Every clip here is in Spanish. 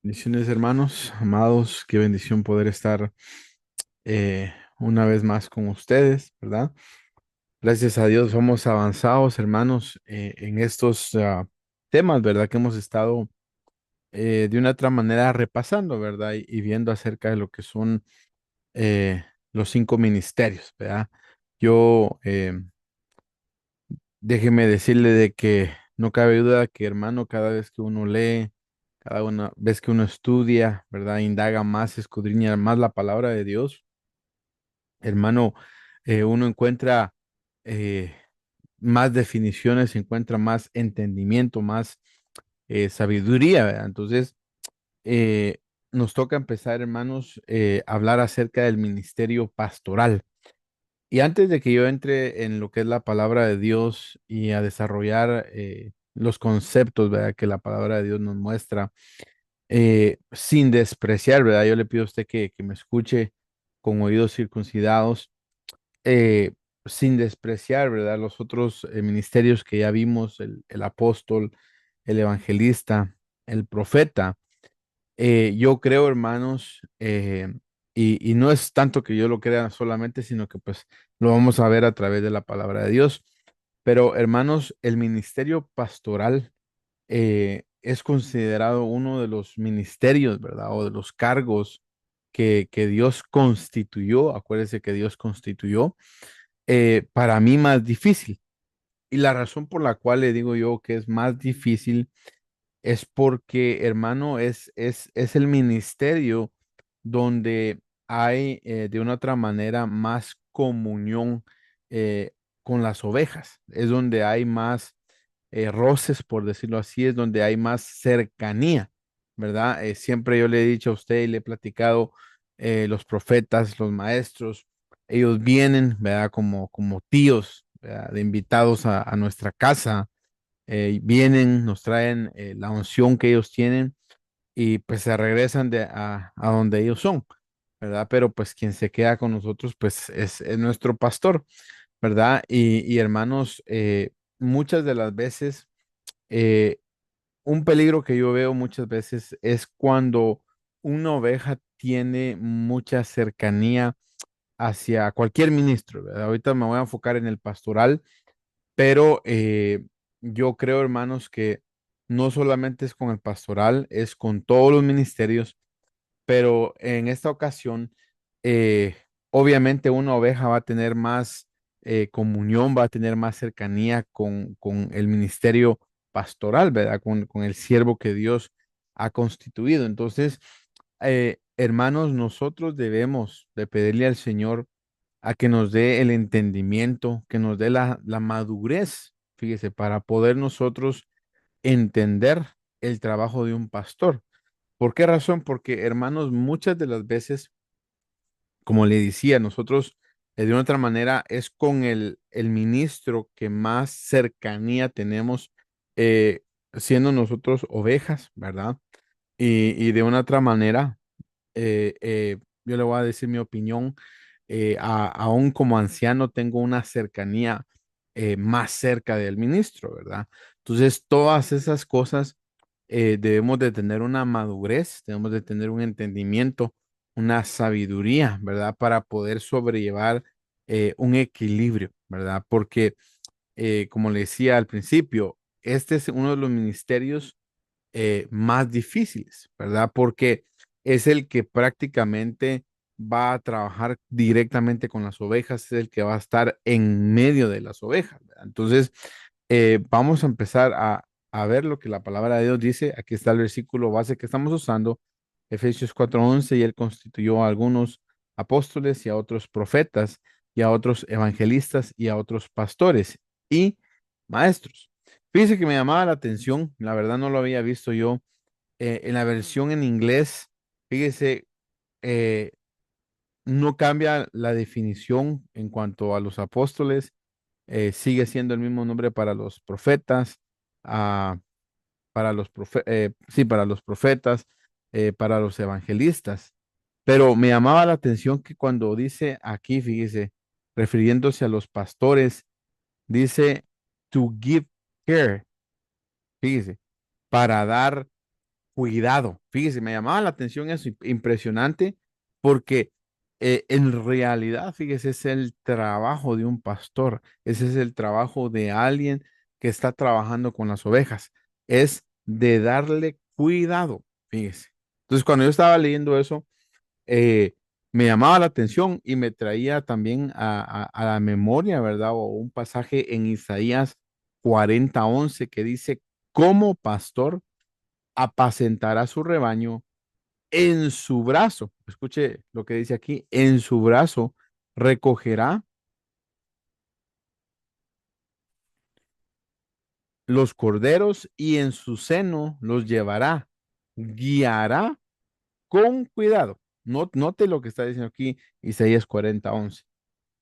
Bendiciones, hermanos, amados, qué bendición poder estar una vez más con ustedes, ¿verdad? Gracias a Dios vamos avanzados, hermanos, en estos temas, ¿verdad? Que hemos estado de una otra manera repasando, ¿verdad? Y viendo acerca de lo que son los cinco ministerios, ¿verdad? Yo, déjeme decirle de que no cabe duda que, hermano, cada vez que uno lee, cada una vez que uno estudia, ¿verdad? Indaga más, escudriña más la palabra de Dios, hermano, uno encuentra eh, más definiciones, encuentra más entendimiento, más sabiduría, ¿verdad? Entonces, eh, nos toca empezar, hermanos, a hablar acerca del ministerio pastoral. Y antes de que yo entre en lo que es la palabra de Dios y a desarrollar los conceptos, ¿verdad? Que la palabra de Dios nos muestra, sin despreciar, ¿verdad? Yo le pido a usted que me escuche con oídos circuncidados, eh, sin despreciar, ¿verdad? Los otros ministerios que ya vimos, el apóstol, el evangelista, el profeta. Yo creo, hermanos, y no es tanto que yo lo crea solamente, sino que pues lo vamos a ver a través de la palabra de Dios. Pero, hermanos, el ministerio pastoral es considerado uno de los ministerios, ¿verdad? O de los cargos que Dios constituyó. Acuérdese que Dios constituyó para mí más difícil. Y la razón por la cual le digo yo que es más difícil es porque, hermano, es el ministerio donde hay de una otra manera más comunión con las ovejas. Es donde hay más roces, por decirlo así, es donde hay más cercanía, ¿verdad? Siempre yo le he dicho a usted y le he platicado, los profetas, los maestros, ellos vienen, ¿verdad? Como tíos, ¿verdad? De invitados a nuestra casa, vienen, nos traen la unción que ellos tienen y pues se regresan a donde ellos son, ¿verdad? Pero pues quien se queda con nosotros pues es nuestro pastor, ¿verdad? Y hermanos, muchas de las veces, eh, un peligro que yo veo muchas veces es cuando una oveja tiene mucha cercanía hacia cualquier ministro, ¿verdad? Ahorita me voy a enfocar en el pastoral, pero yo creo, hermanos, que no solamente es con el pastoral, es con todos los ministerios, pero en esta ocasión, eh, obviamente una oveja va a tener más comunión, va a tener más cercanía con el ministerio pastoral, ¿verdad? Con el siervo que Dios ha constituido. Entonces, hermanos, nosotros debemos de pedirle al Señor a que nos dé el entendimiento, que nos dé la madurez, fíjese, para poder nosotros entender el trabajo de un pastor. ¿Por qué razón? Porque, hermanos, muchas de las veces, como le decía, nosotros de una otra manera es con el ministro que más cercanía tenemos, siendo nosotros ovejas, ¿verdad? Y de una otra manera, yo le voy a decir mi opinión, aún como anciano tengo una cercanía más cerca del ministro, ¿verdad? Entonces, todas esas cosas debemos de tener una madurez, debemos de tener un entendimiento, una sabiduría, ¿verdad? Para poder sobrellevar un equilibrio, ¿verdad? Porque, como le decía al principio, este es uno de los ministerios más difíciles, ¿verdad? Porque es el que prácticamente va a trabajar directamente con las ovejas, es el que va a estar en medio de las ovejas, ¿verdad? Entonces, vamos a empezar a ver lo que la palabra de Dios dice. Aquí está el versículo base que estamos usando, Efesios 4:11, y él constituyó a algunos apóstoles y a otros profetas y a otros evangelistas y a otros pastores y maestros. Fíjese que me llamaba la atención, la verdad no lo había visto yo, en la versión en inglés, fíjese, eh, no cambia la definición en cuanto a los apóstoles, sigue siendo el mismo nombre para los profetas, ah, sí, para los profetas, para los evangelistas. Pero me llamaba la atención que cuando dice aquí, fíjese, refiriéndose a los pastores, dice to give care, fíjese, para dar cuidado. Fíjese, me llamaba la atención eso, impresionante, porque en realidad, fíjese, es el trabajo de un pastor, ese es el trabajo de alguien que está trabajando con las ovejas, es de darle cuidado, fíjese. Entonces, cuando yo estaba leyendo eso, eh, me llamaba la atención y me traía también a la memoria, ¿verdad? O un pasaje en Isaías 40:11 que dice, como pastor apacentará su rebaño en su brazo. Escuche lo que dice aquí, en su brazo recogerá los corderos y en su seno los llevará, guiará con cuidado. Note lo que está diciendo aquí Isaías 40:11.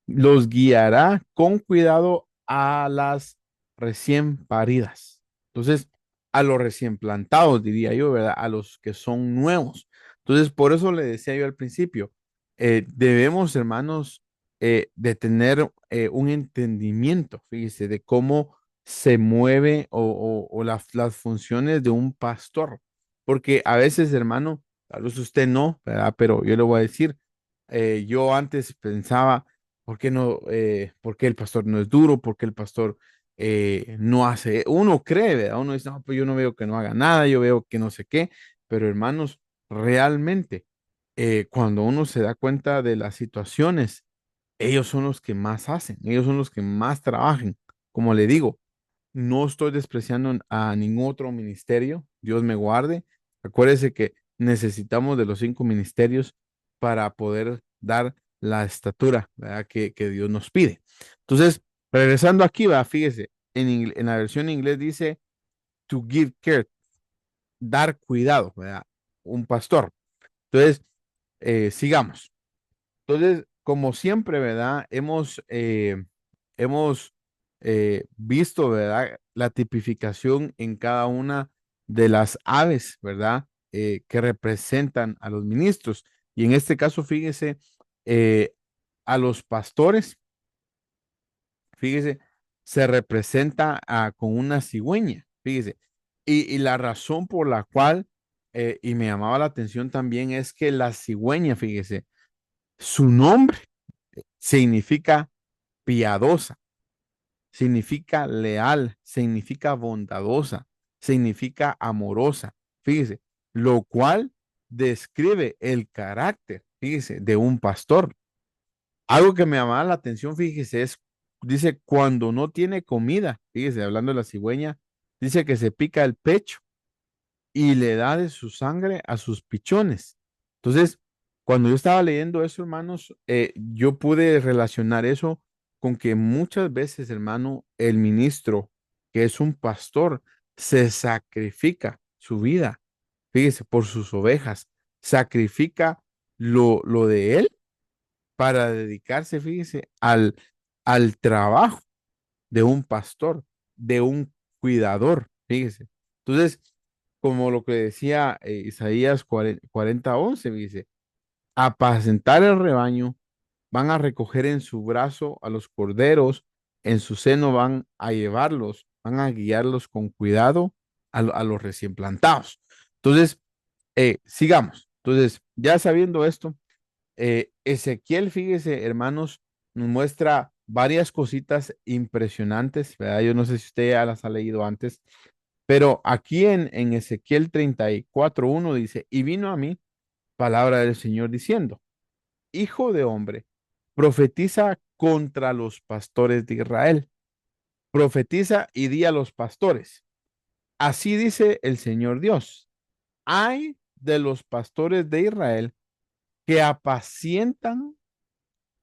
Los guiará con cuidado a las recién paridas. Entonces, a los recién plantados, diría yo, ¿verdad? A los que son nuevos. Entonces, por eso le decía yo al principio, debemos, hermanos, de tener un entendimiento, fíjese, de cómo se mueve o las funciones de un pastor. Porque a veces, hermano, tal vez usted no, ¿verdad? Pero yo le voy a decir, yo antes pensaba, ¿por qué no? ¿Por qué el pastor no es duro? ¿Por qué el pastor no hace? Uno cree, ¿verdad? Uno dice, no, pues yo no veo que no haga nada, yo veo que no sé qué, pero hermanos, realmente, cuando uno se da cuenta de las situaciones, ellos son los que más hacen, ellos son los que más trabajan. Como le digo, no estoy despreciando a ningún otro ministerio, Dios me guarde. Acuérdese que necesitamos de los 5 ministerios para poder dar la estatura, ¿verdad? Que Dios nos pide. Entonces, regresando aquí, va, fíjese, en la versión en inglés dice to give care, dar cuidado, ¿verdad? Un pastor. Entonces, sigamos. Entonces, como siempre, ¿verdad? Hemos visto, ¿verdad? La tipificación en cada una de las aves, ¿verdad? Que representan a los ministros. Y en este caso, fíjese, eh, a los pastores, fíjese, se representa con una cigüeña, fíjese. Y la razón por la cual, y me llamaba la atención también, es que la cigüeña, fíjese, su nombre significa piadosa, significa leal, significa bondadosa, significa amorosa. Fíjese, lo cual describe el carácter, fíjese, de un pastor. Algo que me llamaba la atención, fíjese, dice, cuando no tiene comida, fíjese, hablando de la cigüeña, dice que se pica el pecho y le da de su sangre a sus pichones. Entonces, cuando yo estaba leyendo eso, hermanos, yo pude relacionar eso con que muchas veces, hermano, el ministro, que es un pastor, se sacrifica su vida, fíjese, por sus ovejas, sacrifica lo de él para dedicarse, fíjese, al trabajo de un pastor, de un cuidador, fíjese. Entonces, como lo que decía Isaías 40:11, dice, apacentar el rebaño, van a recoger en su brazo a los corderos, en su seno van a llevarlos, van a guiarlos con cuidado a los recién plantados. Entonces, sigamos. Entonces, ya sabiendo esto, Ezequiel, fíjese, hermanos, nos muestra varias cositas impresionantes, ¿verdad? Yo no sé si usted ya las ha leído antes, pero aquí en Ezequiel 34:1 dice, y vino a mí palabra del Señor diciendo, hijo de hombre, profetiza contra los pastores de Israel, profetiza y di a los pastores. Así dice el Señor Dios, hay de los pastores de Israel que apacientan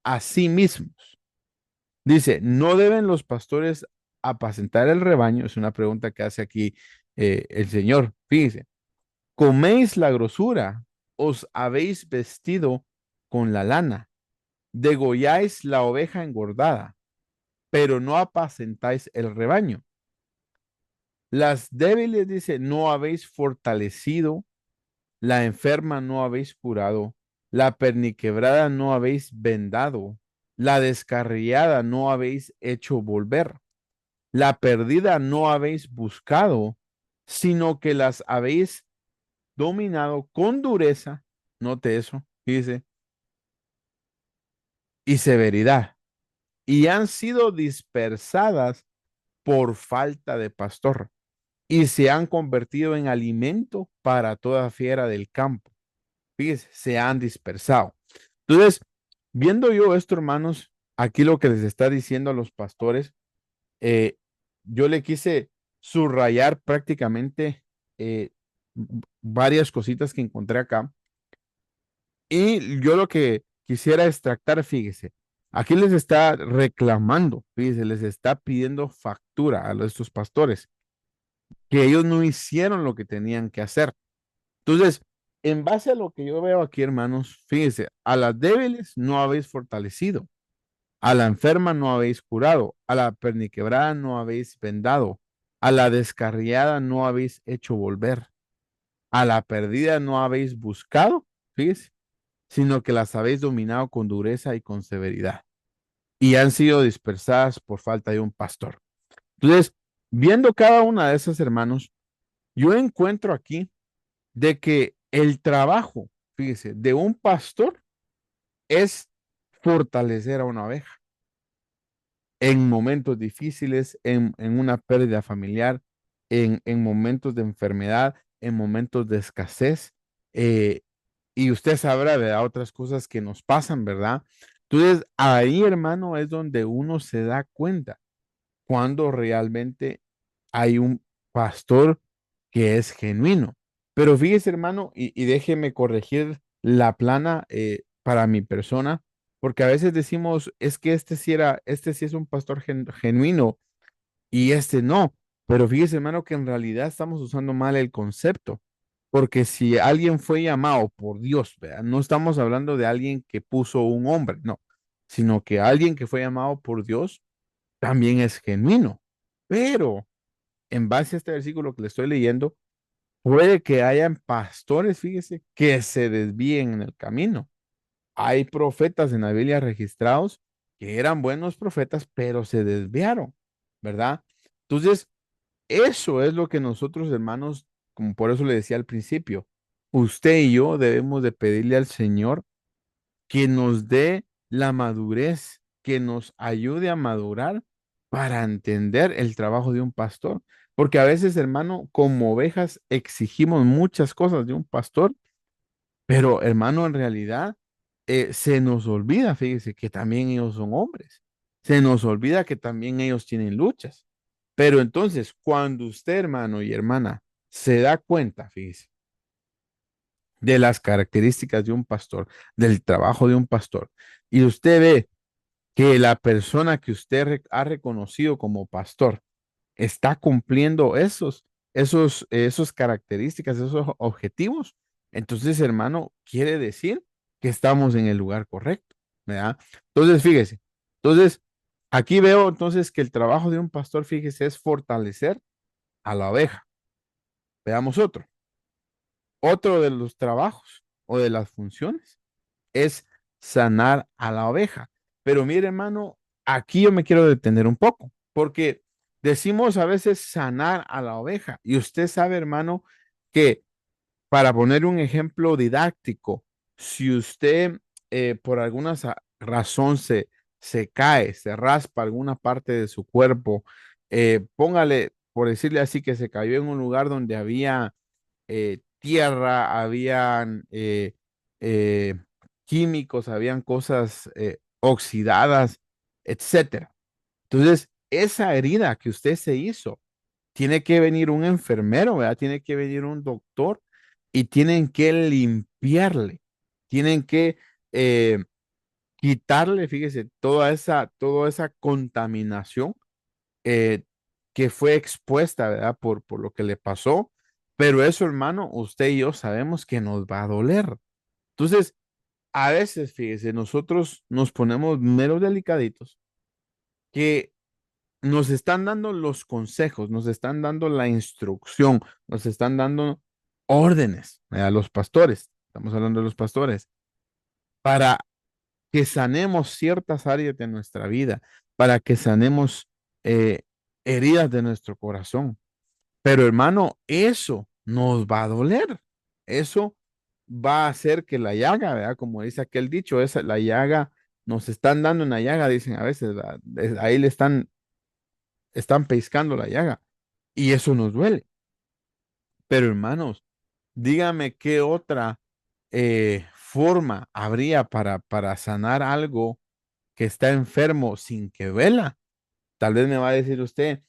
a sí mismos. Dice, ¿no deben los pastores apacentar el rebaño? Es una pregunta que hace aquí el Señor. Fíjense, coméis la grosura, os habéis vestido con la lana, degolláis la oveja engordada, pero no apacentáis el rebaño. Las débiles, dice, no habéis fortalecido, la enferma no habéis curado, la perniquebrada no habéis vendado, la descarriada no habéis hecho volver. La perdida no habéis buscado, sino que las habéis dominado con dureza, note eso, dice, y severidad, y han sido dispersadas por falta de pastor, y se han convertido en alimento para toda fiera del campo. Fíjese, se han dispersado. Entonces, viendo yo esto, hermanos, aquí lo que les está diciendo a los pastores, eh, yo le quise subrayar prácticamente varias cositas que encontré acá. Y yo lo que quisiera extractar, fíjese, aquí les está reclamando, fíjese, les está pidiendo factura a estos pastores, que ellos no hicieron lo que tenían que hacer. Entonces, en base a lo que yo veo aquí, hermanos, fíjese, a las débiles no habéis fortalecido, a la enferma no habéis curado, a la perniquebrada no habéis vendado, a la descarriada no habéis hecho volver, a la perdida no habéis buscado, fíjese, sino que las habéis dominado con dureza y con severidad, y han sido dispersadas por falta de un pastor. Entonces, viendo cada una de esas, hermanos, yo encuentro aquí de que el trabajo, fíjese, de un pastor es fortalecer a una oveja en momentos difíciles, en una pérdida familiar, en momentos de enfermedad, en momentos de escasez. eh, y usted sabrá de otras cosas que nos pasan, ¿verdad? Entonces, ahí, hermano, es donde uno se da cuenta cuando realmente hay un pastor que es genuino. Pero fíjese, hermano, y déjeme corregir la plana para mi persona, porque a veces decimos, es que este sí es un pastor genuino y este no. Pero fíjese, hermano, que en realidad estamos usando mal el concepto. Porque si alguien fue llamado por Dios, ¿verdad? No estamos hablando de alguien que puso un hombre, no, sino que alguien que fue llamado por Dios también es genuino. Pero en base a este versículo que le estoy leyendo, puede que hayan pastores, fíjese, que se desvíen en el camino. Hay profetas en la Biblia registrados que eran buenos profetas, pero se desviaron, ¿verdad? Entonces, eso es lo que nosotros, hermanos, como por eso le decía al principio, usted y yo debemos de pedirle al Señor que nos dé la madurez, que nos ayude a madurar para entender el trabajo de un pastor. Porque a veces, hermano, como ovejas exigimos muchas cosas de un pastor, pero hermano, en realidad se nos olvida, fíjese, que también ellos son hombres. Se nos olvida que también ellos tienen luchas. Pero entonces, cuando usted, hermano y hermana, se da cuenta, fíjese, de las características de un pastor, del trabajo de un pastor, y usted ve que la persona que usted ha reconocido como pastor está cumpliendo esos características, esos objetivos, entonces, hermano, quiere decir que estamos en el lugar correcto, ¿verdad? Entonces, fíjese, entonces, aquí veo entonces que el trabajo de un pastor, fíjese, es fortalecer a la oveja. Veamos otro. Otro de los trabajos o de las funciones es sanar a la oveja. Pero mire, hermano, aquí yo me quiero detener un poco, porque decimos a veces sanar a la oveja. Y usted sabe, hermano, que para poner un ejemplo didáctico, si usted por alguna razón se cae, se raspa alguna parte de su cuerpo, póngale, por decirle así, que se cayó en un lugar donde había tierra, habían eh, químicos, habían cosas oxidadas, etcétera. Entonces, esa herida que usted se hizo, tiene que venir un enfermero, ¿verdad? Tiene que venir un doctor y tienen que limpiarle, tienen que eh, quitarle, fíjese, toda esa contaminación eh, que fue expuesta, ¿verdad? Por lo que le pasó. Pero eso, hermano, usted y yo sabemos que nos va a doler. Entonces, a veces, fíjese, nosotros nos ponemos meros delicaditos que nos están dando los consejos, nos están dando la instrucción, nos están dando órdenes a los pastores. Estamos hablando de los pastores para que sanemos ciertas áreas de nuestra vida, para que sanemos eh, heridas de nuestro corazón. Pero hermano, eso nos va a doler. eso va a hacer que la llaga, ¿verdad? Como dice aquel dicho, esa, la llaga, nos están dando una llaga, dicen a veces, ¿verdad? Ahí le están pescando la llaga y eso nos duele. Pero hermanos, dígame qué otra forma habría para sanar algo que está enfermo sin que duela. Tal vez me va a decir usted,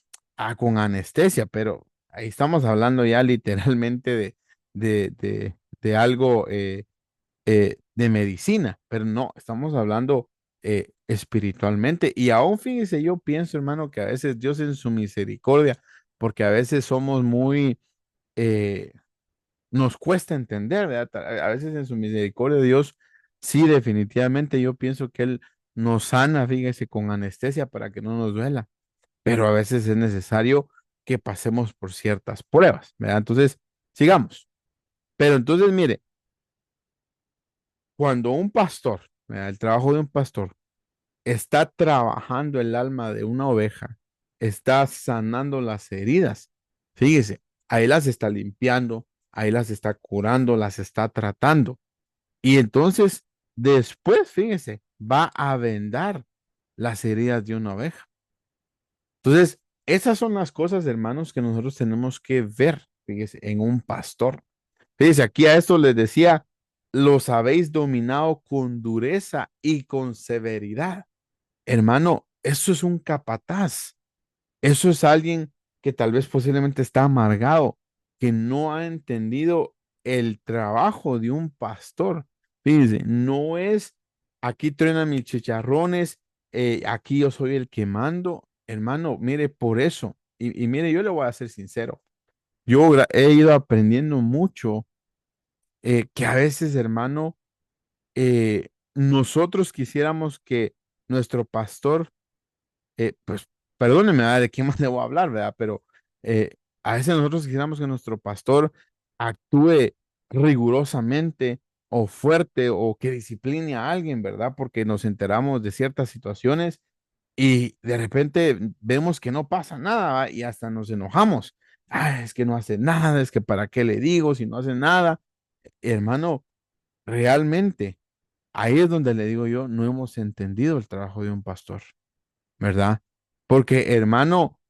con anestesia, pero ahí estamos hablando ya literalmente de algo de medicina, pero no, estamos hablando espiritualmente. Y aún fíjese, yo pienso, hermano, que a veces Dios en su misericordia, porque a veces somos muy, eh, nos cuesta entender, ¿verdad? A veces en su misericordia Dios, sí, definitivamente yo pienso que Él nos sana, fíjese, con anestesia para que no nos duela, pero a veces es necesario que pasemos por ciertas pruebas, ¿verdad? Entonces, sigamos. Pero entonces, mire, cuando un pastor, ¿verdad? El trabajo de un pastor está trabajando el alma de una oveja, está sanando las heridas. Fíjese, ahí las está limpiando, ahí las está curando, las está tratando. Y entonces, después, fíjese, va a vendar las heridas de una oveja. Entonces, esas son las cosas, hermanos, que nosotros tenemos que ver, fíjese, en un pastor. Fíjese, aquí a esto les decía, los habéis dominado con dureza y con severidad. Hermano, eso es un capataz. Eso es alguien que tal vez posiblemente está amargado, que no ha entendido el trabajo de un pastor. Fíjense, no es aquí truenan mis chicharrones, aquí yo soy el que mando. Hermano, mire, por eso, y mire, yo le voy a ser sincero, yo he ido aprendiendo mucho que a veces, hermano, nosotros quisiéramos que nuestro pastor pues perdóneme, ¿verdad? ¿De quién más le voy a hablar, verdad? Pero eh, a veces nosotros quisiéramos que nuestro pastor actúe rigurosamente o fuerte o que discipline a alguien, ¿verdad? Porque nos enteramos de ciertas situaciones y de repente vemos que no pasa nada, ¿va? Y hasta nos enojamos. Ah, es que no hace nada, es que para qué le digo si no hace nada. Hermano, realmente, ahí es donde le digo yo, no hemos entendido el trabajo de un pastor. ¿Verdad? Porque, hermano,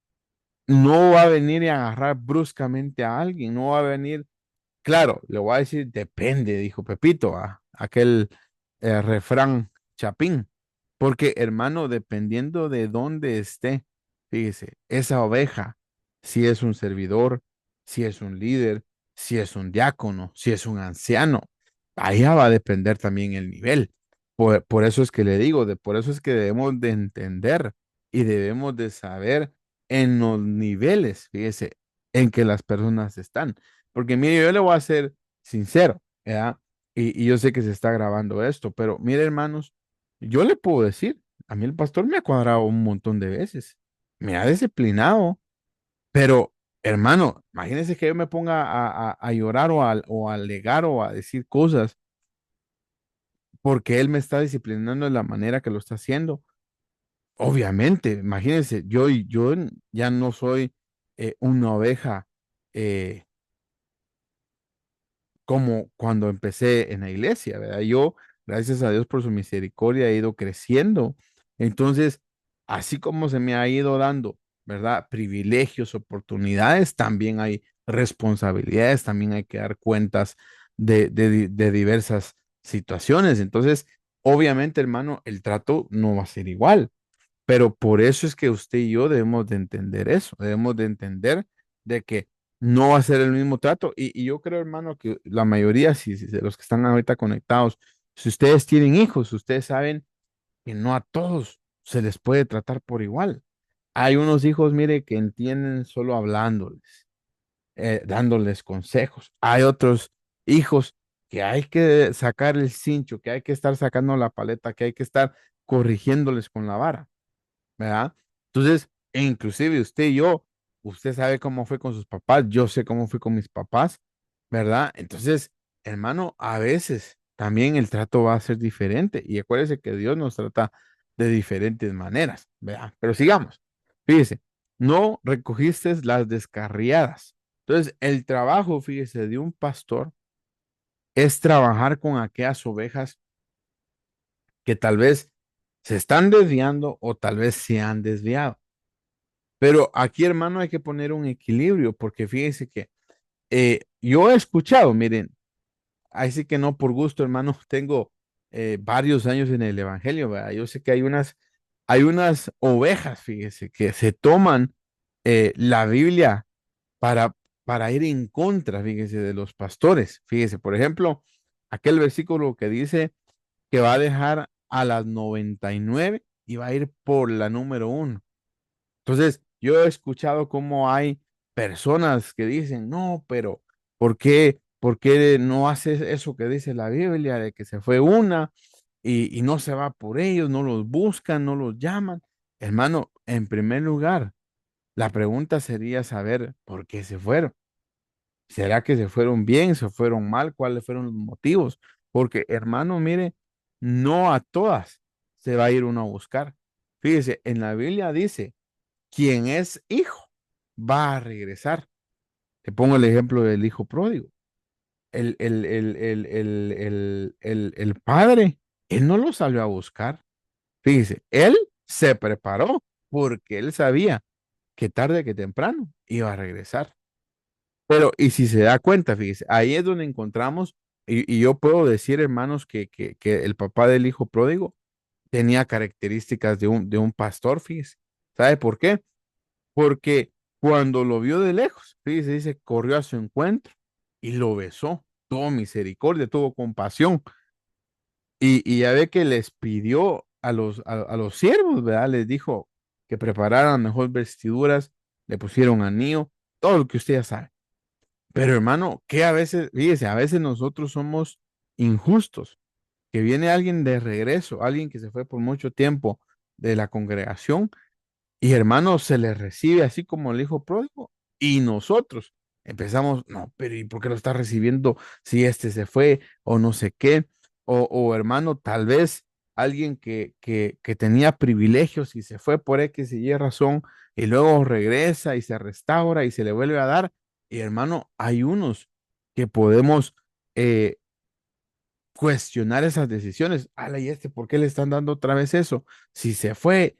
no va a venir y agarrar bruscamente a alguien, no va a venir, claro, le voy a decir, depende, dijo Pepito, aquel refrán chapín, porque, hermano, dependiendo de dónde esté, fíjese, esa oveja, si es un servidor, si es un líder, si es un diácono, si es un anciano, allá va a depender también el nivel. Por eso es que le digo, por eso es que debemos de entender y debemos de saber en los niveles, fíjese, en que las personas están. Porque mire, yo le voy a ser sincero, ¿verdad? Y yo sé que se está grabando esto, pero mire, hermanos, yo le puedo decir, a mí el pastor me ha cuadrado un montón de veces, me ha disciplinado, pero hermano, imagínese que yo me ponga a llorar o a alegar o a decir cosas porque él me está disciplinando de la manera que lo está haciendo. Obviamente, imagínense, yo ya no soy una oveja eh, como cuando empecé en la iglesia, ¿verdad? Yo, gracias a Dios por su misericordia, he ido creciendo. Entonces, así como se me ha ido dando, ¿verdad? Privilegios, oportunidades, también hay responsabilidades, también hay que dar cuentas de diversas situaciones. Entonces, obviamente, hermano, el trato no va a ser igual. Pero por eso es que usted y yo debemos de entender eso, debemos de entender de que no va a ser el mismo trato. Y yo creo, hermano, que la mayoría, si de los que están ahorita conectados, si ustedes tienen hijos, ustedes saben que no a todos se les puede tratar por igual. Hay unos hijos, mire, que entienden solo hablándoles, dándoles consejos. Hay otros hijos que hay que sacar el cincho, que hay que estar sacando la paleta, que hay que estar corrigiéndoles con la vara. ¿Verdad? Entonces, e inclusive usted y yo, usted sabe cómo fue con sus papás, yo sé cómo fui con mis papás, ¿verdad? Entonces, hermano, a veces también el trato va a ser diferente y acuérdese que Dios nos trata de diferentes maneras, ¿verdad? Pero sigamos. Fíjese, no recogiste las descarriadas. Entonces, el trabajo, fíjese, de un pastor es trabajar con aquellas ovejas que tal vez se están desviando o tal vez se han desviado. Pero aquí, hermano, hay que poner un equilibrio, porque fíjese que yo he escuchado, miren, ahí sí que no por gusto, hermano, tengo varios años en el Evangelio, ¿verdad? Yo sé que hay unas ovejas, fíjese, que se toman la Biblia para, para ir en contra, fíjese, de los pastores. Fíjese, por ejemplo, aquel versículo que dice que va a dejar a las 99 y va a ir por la número uno. Entonces, yo he escuchado cómo hay personas que dicen, no, pero por qué no haces eso que dice la Biblia, de que se fue una y no se va por ellos, no los buscan, no los llaman? Hermano, en primer lugar, la pregunta sería saber por qué se fueron. ¿Será que se fueron bien, se fueron mal? ¿Cuáles fueron los motivos? Porque, hermano, mire, no a todas se va a ir uno a buscar. Fíjese, en la Biblia dice, quien es hijo va a regresar. Te pongo el ejemplo del hijo pródigo. El padre, él no lo salió a buscar. Fíjese, él se preparó porque él sabía que tarde que temprano iba a regresar. Pero, y si se da cuenta, fíjese, ahí es donde encontramos, y yo puedo decir, hermanos, que el papá del hijo pródigo tenía características de un pastor, fíjese. ¿Sabe por qué? Porque cuando lo vio de lejos, fíjese, dice, corrió a su encuentro y lo besó, tuvo misericordia, tuvo compasión. Y ya ve que les pidió a los siervos, ¿verdad? Les dijo que prepararan mejor vestiduras, le pusieron anillo, todo lo que usted ya sabe. Pero hermano, que a veces, fíjese, a veces nosotros somos injustos, que viene alguien de regreso, alguien que se fue por mucho tiempo de la congregación y hermano, se le recibe así como el hijo pródigo. Y nosotros empezamos, no, pero ¿y por qué lo está recibiendo si este se fue o no sé qué? O hermano, tal vez alguien que tenía privilegios y se fue por X y Y razón y luego regresa y se restaura y se le vuelve a dar. Y hermano, hay unos que podemos eh, cuestionar esas decisiones. Ala, ¿y este por qué le están dando otra vez eso? Si se fue.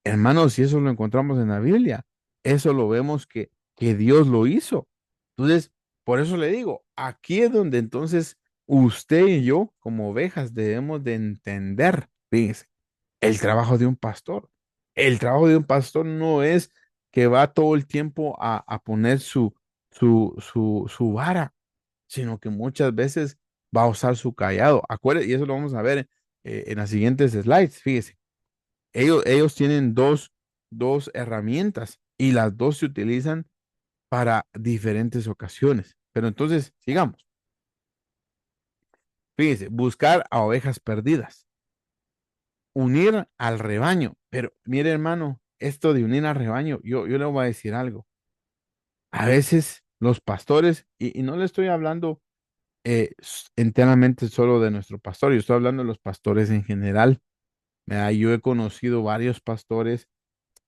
Hermanos, si eso lo encontramos en la Biblia, eso lo vemos que Dios lo hizo. Entonces, por eso le digo, aquí es donde entonces usted y yo, como ovejas, debemos de entender, fíjense, el trabajo de un pastor. El trabajo de un pastor no es que va todo el tiempo a poner su vara, sino que muchas veces va a usar su callado. Acuérdense, y eso lo vamos a ver en las siguientes slides, fíjese. Ellos tienen dos herramientas y las dos se utilizan para diferentes ocasiones. Pero entonces, sigamos. Fíjense, buscar a ovejas perdidas, unir al rebaño. Pero mire, hermano, esto de unir al rebaño, yo le voy a decir algo. A veces los pastores, y no le estoy hablando enteramente solo de nuestro pastor, yo estoy hablando de los pastores en general. ¿Verdad? Yo he conocido varios pastores.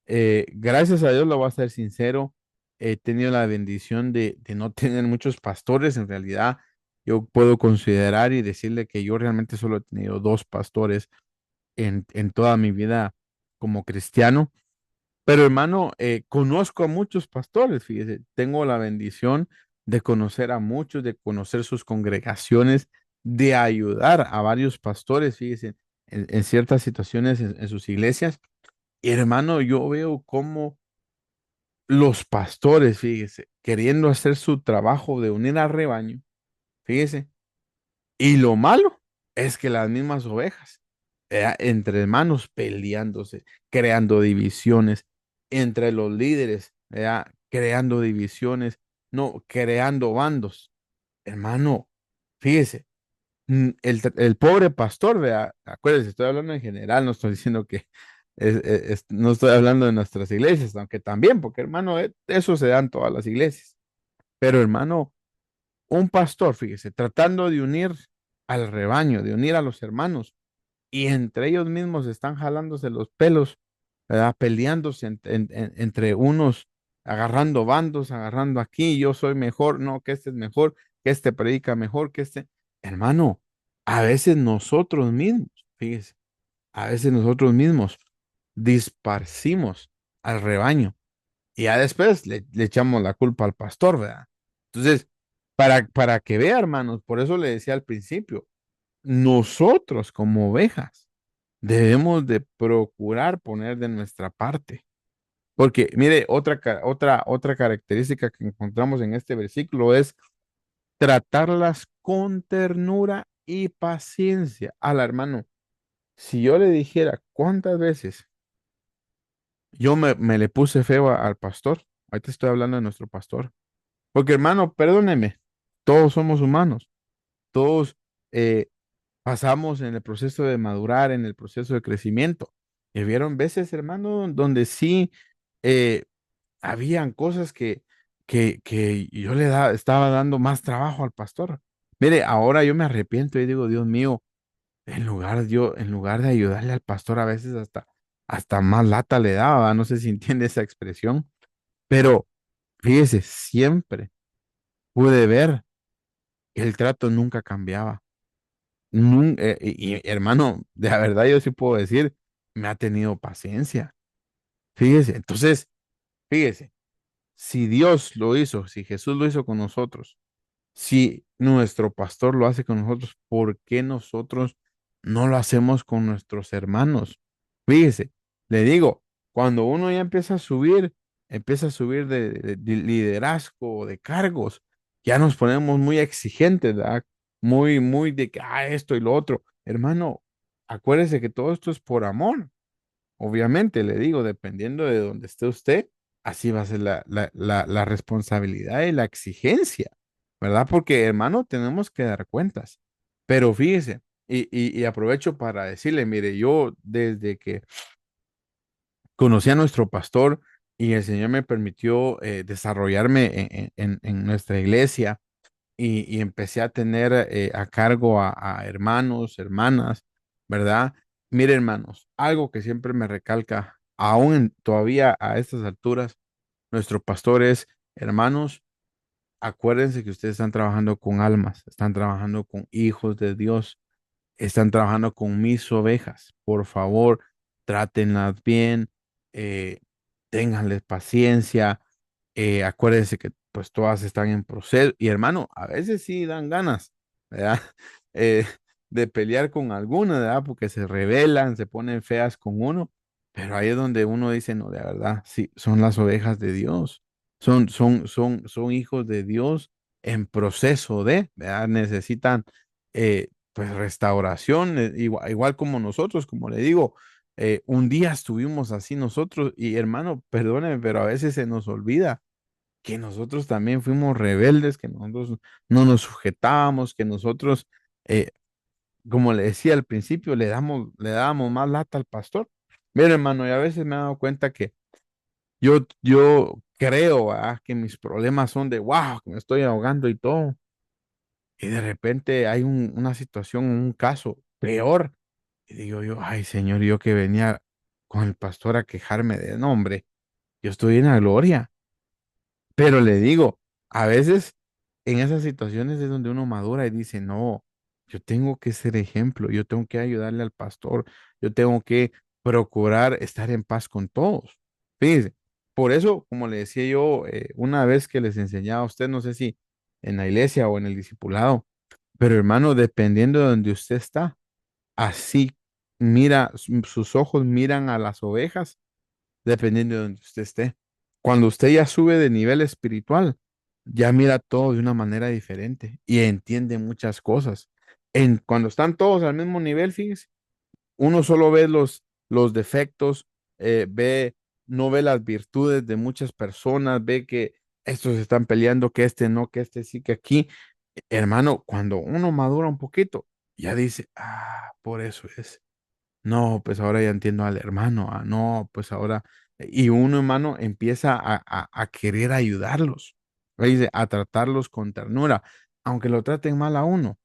Gracias a Dios, lo voy a ser sincero, he tenido la bendición de no tener muchos pastores. En realidad, yo puedo considerar y decirle que yo realmente solo he tenido dos pastores en toda mi vida como cristiano. Pero hermano, conozco a muchos pastores, fíjese, tengo la bendición de conocer a muchos, de conocer sus congregaciones, de ayudar a varios pastores, fíjese, en ciertas situaciones en sus iglesias. Y hermano, yo veo cómo los pastores, fíjese, queriendo hacer su trabajo de unir al rebaño, fíjese, y lo malo es que las mismas ovejas, entre hermanos peleándose, creando divisiones, entre los líderes, creando divisiones, no, creando bandos. Hermano, fíjese, el pobre pastor, vea, acuérdense, estoy hablando en general, no estoy diciendo que no estoy hablando de nuestras iglesias, aunque también, porque hermano, eso se da en todas las iglesias. Pero hermano, un pastor, fíjese, tratando de unir al rebaño, de unir a los hermanos, y entre ellos mismos están jalándose los pelos, ¿verdad? Peleándose entre unos, agarrando bandos, agarrando aquí, yo soy mejor, no, que este es mejor, que este predica mejor, que este. hermano, a veces nosotros mismos, fíjese, a veces nosotros mismos disparcimos al rebaño y ya después le echamos la culpa al pastor, ¿verdad? Entonces, para que vea, hermanos, por eso le decía al principio, nosotros como ovejas debemos de procurar poner de nuestra parte. Porque, mire, otra característica que encontramos en este versículo es tratarlas con ternura y paciencia. Al hermano, si yo le dijera cuántas veces yo me le puse feo al pastor, ahorita estoy hablando de nuestro pastor, porque hermano, perdóneme, todos somos humanos, todos eh, pasamos en el proceso de madurar, en el proceso de crecimiento. Y vieron veces, hermano, donde sí eh, habían cosas que yo estaba dando más trabajo al pastor. Mire, ahora yo me arrepiento y digo, Dios mío, en lugar de ayudarle al pastor, a veces hasta más lata le daba, no sé si entiende esa expresión, pero fíjese, siempre pude ver que el trato nunca cambiaba. Hermano, de la verdad yo sí puedo decir, me ha tenido paciencia. Fíjese, entonces, fíjese, si Dios lo hizo, si Jesús lo hizo con nosotros, si nuestro pastor lo hace con nosotros, ¿por qué nosotros no lo hacemos con nuestros hermanos? Fíjese, le digo, cuando uno ya empieza a subir de liderazgo, de cargos, ya nos ponemos muy exigentes, ¿verdad? Muy de que, esto y lo otro. Hermano, acuérdese que todo esto es por amor. Obviamente, le digo, dependiendo de donde esté usted, así va a ser la responsabilidad y la exigencia, ¿verdad? Porque, hermano, tenemos que dar cuentas. Pero fíjese, y aprovecho para decirle, mire, yo desde que conocí a nuestro pastor y el Señor me permitió desarrollarme en nuestra iglesia, y empecé a tener a cargo a hermanos, hermanas, ¿verdad? Mire, hermanos, algo que siempre me recalca, todavía a estas alturas, nuestro pastor es, hermanos, acuérdense que ustedes están trabajando con almas, están trabajando con hijos de Dios, están trabajando con mis ovejas. Por favor, trátenlas bien, eh, ténganles paciencia, acuérdense que pues todas están en proceso. Y hermano, a veces sí dan ganas, ¿verdad? Eh, de pelear con alguna, ¿verdad? Porque se rebelan, se ponen feas con uno. Pero ahí es donde uno dice, no, de verdad, sí, son las ovejas de Dios. Son hijos de Dios en proceso ¿verdad? Necesitan pues restauración, igual como nosotros, como le digo, un día estuvimos así nosotros y hermano, perdóneme, pero a veces se nos olvida que nosotros también fuimos rebeldes, que nosotros no nos sujetábamos, que nosotros, eh, como le decía al principio, le dábamos más lata al pastor. Mira, hermano, y a veces me he dado cuenta que yo creo, que mis problemas son de, wow, que me estoy ahogando y todo. Y de repente hay una situación, un caso peor. Y digo yo, ay, Señor, yo que venía con el pastor a quejarme de nombre, yo estoy en la gloria. Pero le digo, a veces en esas situaciones es donde uno madura y dice, no, yo tengo que ser ejemplo, yo tengo que ayudarle al pastor, yo tengo que procurar estar en paz con todos. Fíjense, por eso, como le decía yo, una vez que les enseñaba a usted, no sé si en la iglesia o en el discipulado, pero hermano, dependiendo de donde usted está, así mira, sus ojos miran a las ovejas, dependiendo de donde usted esté. Cuando usted ya sube de nivel espiritual, ya mira todo de una manera diferente y entiende muchas cosas. Cuando están todos al mismo nivel, fíjese, uno solo ve los defectos, no ve las virtudes de muchas personas, ve que estos están peleando, que este no, que este sí, que aquí. Hermano, cuando uno madura un poquito, ya dice, por eso es. No, pues ahora ya entiendo al hermano. No, pues ahora. Y uno, hermano, empieza a querer ayudarlos. Dice, a tratarlos con ternura, aunque lo traten mal a uno.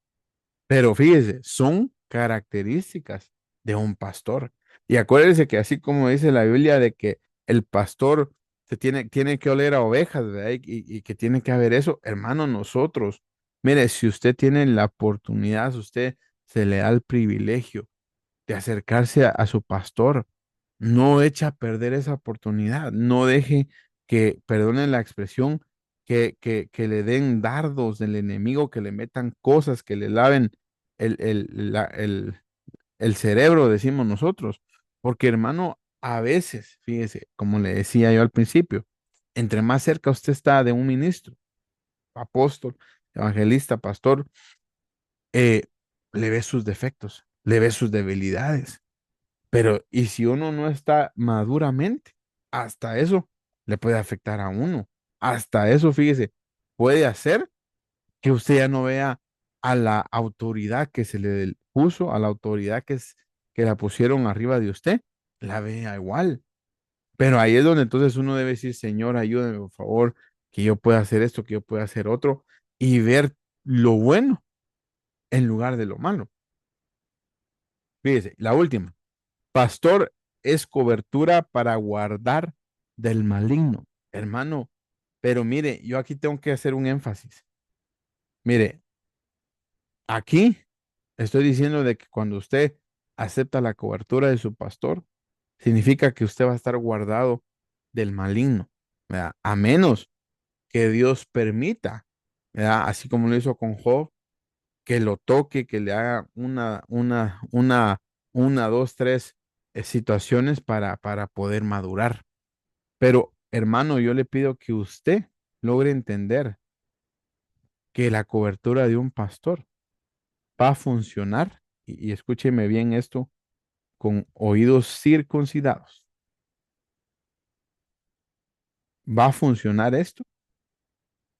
Pero fíjese, son características de un pastor. Y acuérdense que así como dice la Biblia de que el pastor tiene que oler a ovejas, ¿verdad? Y que tiene que haber eso, hermano, nosotros. Mire, si usted tiene la oportunidad, si usted se le da el privilegio de acercarse a su pastor, no eche a perder esa oportunidad. No deje que, perdonen la expresión, que le den dardos del enemigo, que le metan cosas, que le laven el cerebro, decimos nosotros. Porque hermano, a veces, fíjese, como le decía yo al principio, entre más cerca usted está de un ministro, apóstol, evangelista, pastor, eh, le ve sus defectos, le ve sus debilidades. Pero, ¿y si uno no está maduramente? Hasta eso le puede afectar a uno. Hasta eso, fíjese, puede hacer que usted ya no vea a la autoridad que se le puso, a la autoridad que la pusieron arriba de usted, la vea igual. Pero ahí es donde entonces uno debe decir, Señor, ayúdame, por favor, que yo pueda hacer esto, que yo pueda hacer otro, y ver lo bueno en lugar de lo malo. Fíjese, la última. Pastor es cobertura para guardar del maligno. Hermano, pero mire, yo aquí tengo que hacer un énfasis. Mire, aquí estoy diciendo de que cuando usted acepta la cobertura de su pastor, significa que usted va a estar guardado del maligno, ¿verdad? A menos que Dios permita, ¿verdad? Así como lo hizo con Job, que lo toque, que le haga una, dos, tres situaciones para poder madurar. Pero, hermano, yo le pido que usted logre entender que la cobertura de un pastor va a funcionar, y escúcheme bien esto, con oídos circuncidados. Va a funcionar esto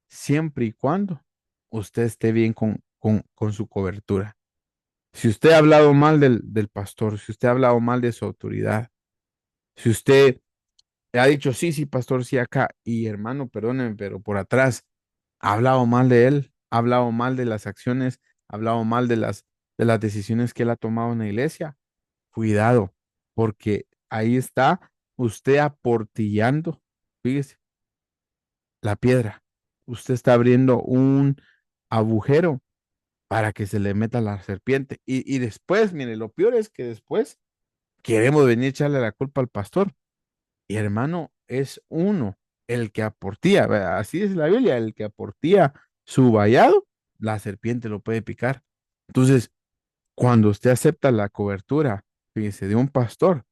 siempre y cuando usted esté bien con su cobertura. Si usted ha hablado mal del pastor, si usted ha hablado mal de su autoridad, si usted ha dicho, sí, sí, pastor, sí, acá, y hermano, perdónenme, pero por atrás ha hablado mal de él, ha hablado mal de las acciones, ha hablado mal de las decisiones que él ha tomado en la iglesia, cuidado, porque ahí está usted aportillando, fíjese, la piedra. Usted está abriendo un agujero para que se le meta la serpiente. Y después, mire, lo peor es que después queremos venir a echarle la culpa al pastor. Y hermano, es uno el que aportía, ¿verdad? Así es la Biblia, el que aportía su vallado, la serpiente lo puede picar. Entonces, cuando usted acepta la cobertura, fíjese, de un pastor,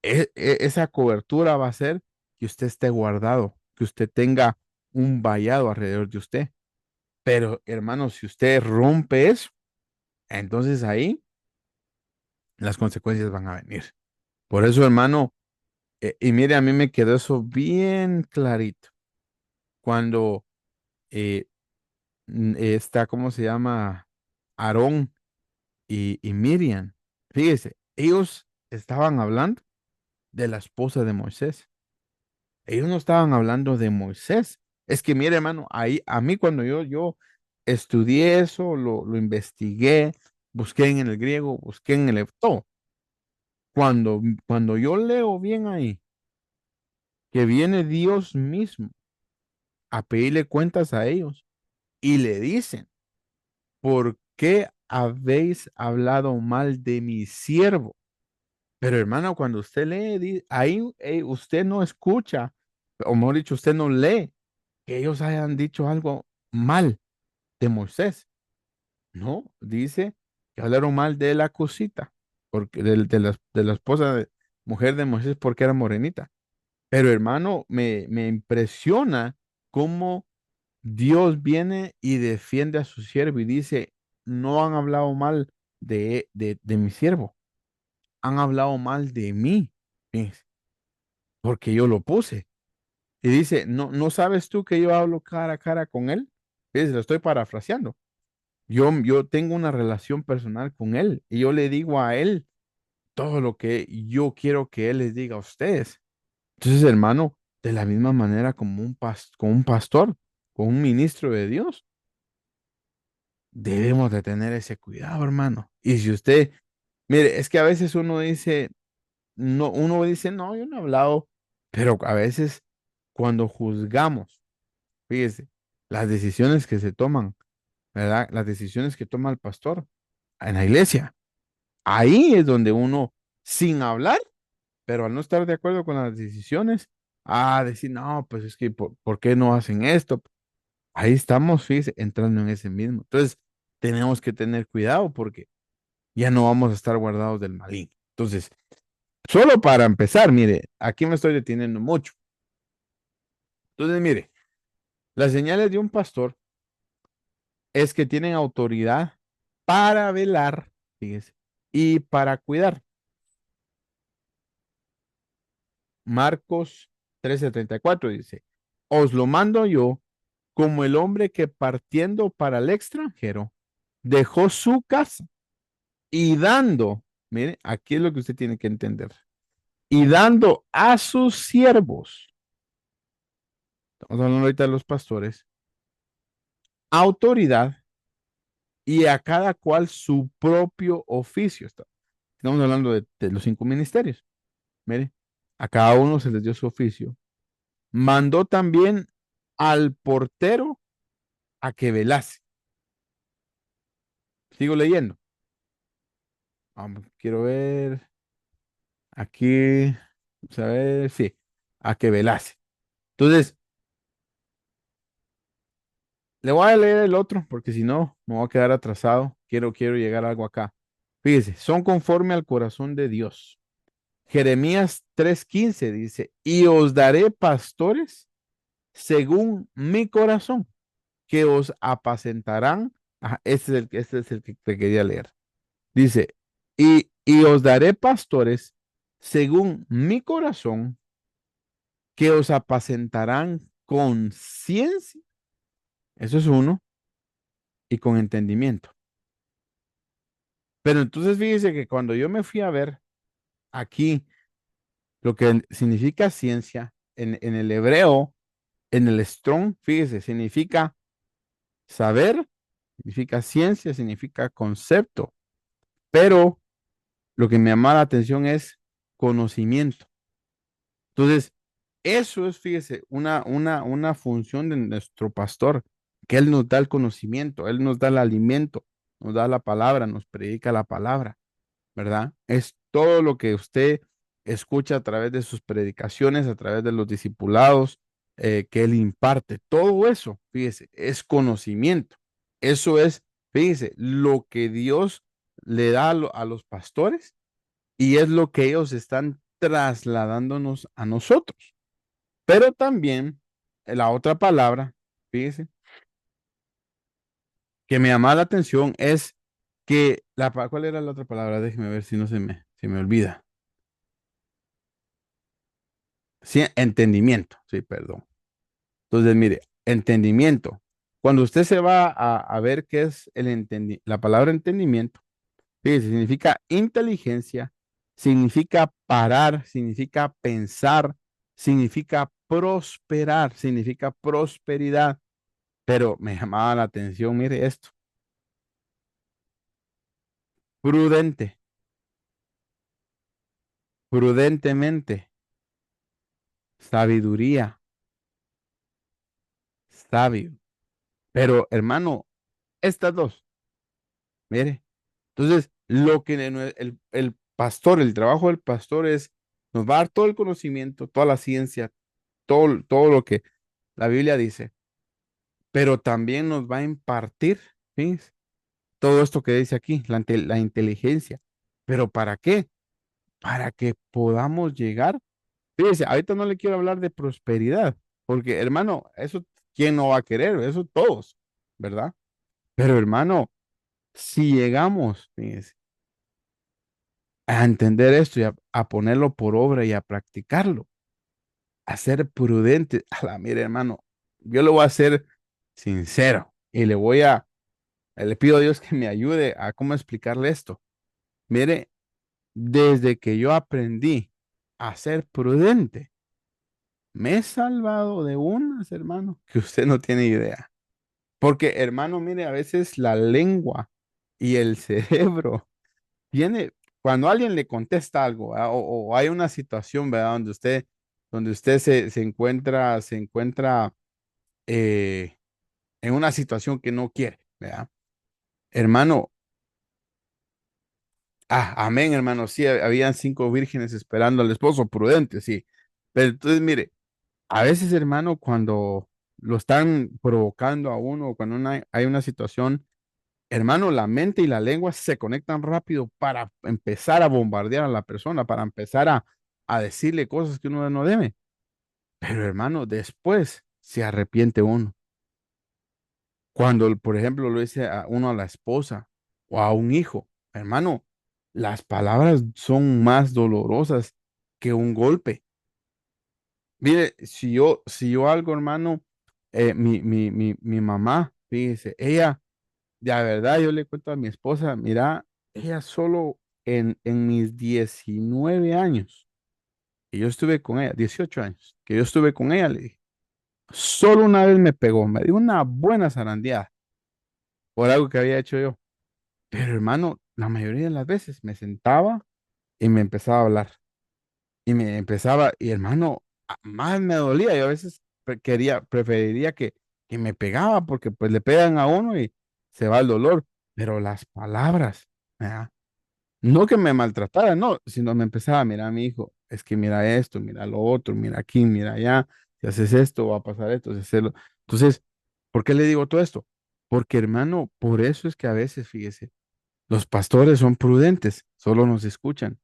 esa cobertura va a hacer que usted esté guardado, que usted tenga un vallado alrededor de usted. Pero, hermano, si usted rompe eso, entonces ahí las consecuencias van a venir. Por eso, hermano, y mire, a mí me quedó eso bien clarito. Cuando está, ¿cómo se llama? Aarón y Miriam. Fíjese, ellos estaban hablando de la esposa de Moisés. Ellos no estaban hablando de Moisés. Es que, mire, hermano, ahí, a mí cuando yo estudié eso, lo investigué, busqué en el griego, busqué en el hebreo. Cuando yo leo bien ahí, que viene Dios mismo a pedirle cuentas a ellos y le dicen, ¿por qué habéis hablado mal de mi siervo? Pero hermano, cuando usted lee, ahí usted no escucha, o mejor dicho, usted no lee que ellos hayan dicho algo mal de Moisés. No, dice que hablaron mal de la cosita, porque de la esposa mujer de Moisés porque era morenita. Pero hermano, me impresiona cómo Dios viene y defiende a su siervo y dice, no han hablado mal de mi siervo, han hablado mal de mí, fíjense, porque yo lo puse. Y dice, ¿no sabes tú que yo hablo cara a cara con él? Fíjense, lo estoy parafraseando. Yo tengo una relación personal con él y yo le digo a él todo lo que yo quiero que él les diga a ustedes. Entonces, hermano, de la misma manera como con un pastor, con un ministro de Dios, debemos de tener ese cuidado, hermano. Y si usted, mire, es que a veces uno dice, no, yo no he hablado, pero a veces cuando juzgamos, fíjese. las decisiones que se toman, ¿verdad? Las decisiones que toma el pastor en la iglesia. Ahí es donde uno, sin hablar, pero al no estar de acuerdo con las decisiones, decir, no, pues es que, ¿por qué no hacen esto? Ahí estamos, fíjese, entrando en ese mismo. Entonces, tenemos que tener cuidado porque ya no vamos a estar guardados del maligno. Entonces, solo para empezar, mire, aquí me estoy deteniendo mucho. Entonces, mire, las señales de un pastor es que tienen autoridad para velar, fíjese, y para cuidar. Marcos 13:34 dice, os lo mando yo como el hombre que partiendo para el extranjero dejó su casa y dando, mire, aquí es lo que usted tiene que entender, y dando a sus siervos, estamos hablando ahorita de los pastores, autoridad y a cada cual su propio oficio. Estamos hablando de los 5 ministerios. Mire, a cada uno se les dio su oficio. Mandó también al portero a que velase. Sigo leyendo. Vamos, quiero ver. Aquí, vamos a ver, sí, a que velase. Entonces, le voy a leer el otro, porque si no, me voy a quedar atrasado. Quiero llegar a algo acá. Fíjese, son conforme al corazón de Dios. Jeremías 3:15 dice, y os daré pastores según mi corazón, que os apacentarán. Ajá, este es el que te quería leer. Dice, y os daré pastores según mi corazón, que os apacentarán con ciencia. Eso es uno, y con entendimiento. Pero entonces fíjese que cuando yo me fui a ver aquí lo que significa ciencia en el hebreo, en el Strong, fíjese, significa saber, significa ciencia, significa concepto, pero lo que me llama la atención es conocimiento. Entonces, eso es, fíjese, una función de nuestro pastor, que él nos da el conocimiento, él nos da el alimento, nos da la palabra, nos predica la palabra. ¿Verdad? Es todo lo que usted escucha a través de sus predicaciones, a través de los discipulados que él imparte. Todo eso, fíjese, es conocimiento. Eso es, fíjese, lo que Dios le da a los pastores y es lo que ellos están trasladándonos a nosotros. Pero también la otra palabra, fíjese, que me llama la atención es que ¿cuál era la otra palabra? Déjeme ver si no se me olvida. Sí, entendimiento, sí, perdón. Entonces, mire, entendimiento. Cuando usted se va a ver qué es la palabra entendimiento, fíjese, significa inteligencia, significa parar, significa pensar, significa prosperar, significa prosperidad. Pero me llamaba la atención, mire esto, prudente, prudentemente, sabiduría, sabio. Pero hermano, estas dos. Mire, entonces lo que el pastor, el trabajo del pastor es, nos va a dar todo el conocimiento, toda la ciencia, todo lo que la Biblia dice, pero también nos va a impartir, ¿sí? Todo esto que dice aquí, la inteligencia. ¿Pero para qué? Para que podamos llegar. Fíjese, ahorita no le quiero hablar de prosperidad, porque hermano, eso, ¿quién no va a querer? Eso todos, ¿verdad? Pero hermano, si llegamos, fíjese, a entender esto y a ponerlo por obra y a practicarlo, a ser prudente. Mire, hermano, yo le voy a ser sincero y le pido a Dios que me ayude a cómo explicarle esto. Mire, desde que yo aprendí a ser prudente, me he salvado de unas, hermano, que usted no tiene idea. Porque, hermano, mire, a veces la lengua y el cerebro tiene, cuando alguien le contesta algo, ¿verdad? O hay una situación, ¿verdad? Donde usted se encuentra, en una situación que no quiere, ¿verdad? Hermano, amén, hermano, sí, habían 5 vírgenes esperando al esposo, prudente, sí. Pero entonces, mire, a veces, hermano, cuando lo están provocando a uno, cuando hay una situación, hermano, la mente y la lengua se conectan rápido para empezar a bombardear a la persona, para empezar a decirle cosas que uno no debe. Pero, hermano, después se arrepiente uno. Cuando, por ejemplo, lo dice a uno a la esposa o a un hijo, hermano, las palabras son más dolorosas que un golpe. Mire, si yo algo, hermano, mi mamá, fíjese, ella, de verdad, yo le cuento a mi esposa, mira, ella solo en mis 19 años, que yo estuve con ella, 18 años, que yo estuve con ella, le dije, solo una vez me pegó, me dio una buena zarandeada por algo que había hecho yo. Pero hermano, la mayoría de las veces me sentaba y me empezaba a hablar. Y me empezaba, y hermano, más me dolía. Yo a veces preferiría que me pegaba, porque pues le pegan a uno y se va el dolor. Pero las palabras, ¿verdad? No que me maltratara, no, sino me empezaba, mira, mi hijo, es que mira esto, mira lo otro, mira aquí, mira allá, si haces esto, va a pasar esto, si haces lo. Entonces, ¿por qué le digo todo esto? Porque hermano, por eso es que a veces, fíjese, los pastores son prudentes, solo nos escuchan.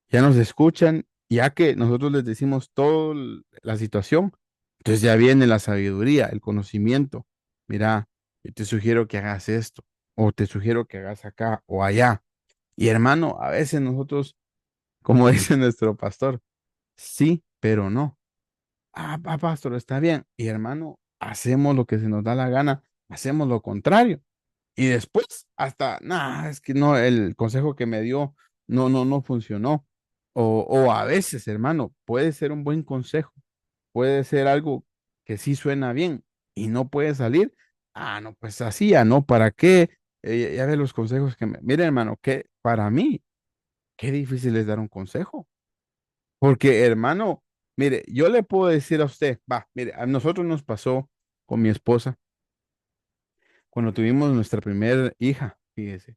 Ya nos escuchan, ya que nosotros les decimos toda la situación, entonces ya viene la sabiduría, el conocimiento. Mira, yo te sugiero que hagas esto, o te sugiero que hagas acá o allá. Y hermano, a veces nosotros, como dice nuestro pastor, sí, pero no. Pastor, está bien. Y hermano, hacemos lo que se nos da la gana, hacemos lo contrario. Y después, hasta, nada, es que no, el consejo que me dio no funcionó. O a veces, hermano, puede ser un buen consejo, puede ser algo que sí suena bien y no puede salir. No, pues así, ya no, ¿para qué? Ya ve los consejos que me. Mire, hermano, que para mí, qué difícil es dar un consejo. Porque, hermano, mire, yo le puedo decir a usted, va, mire, a nosotros nos pasó con mi esposa cuando tuvimos nuestra primera hija, fíjese.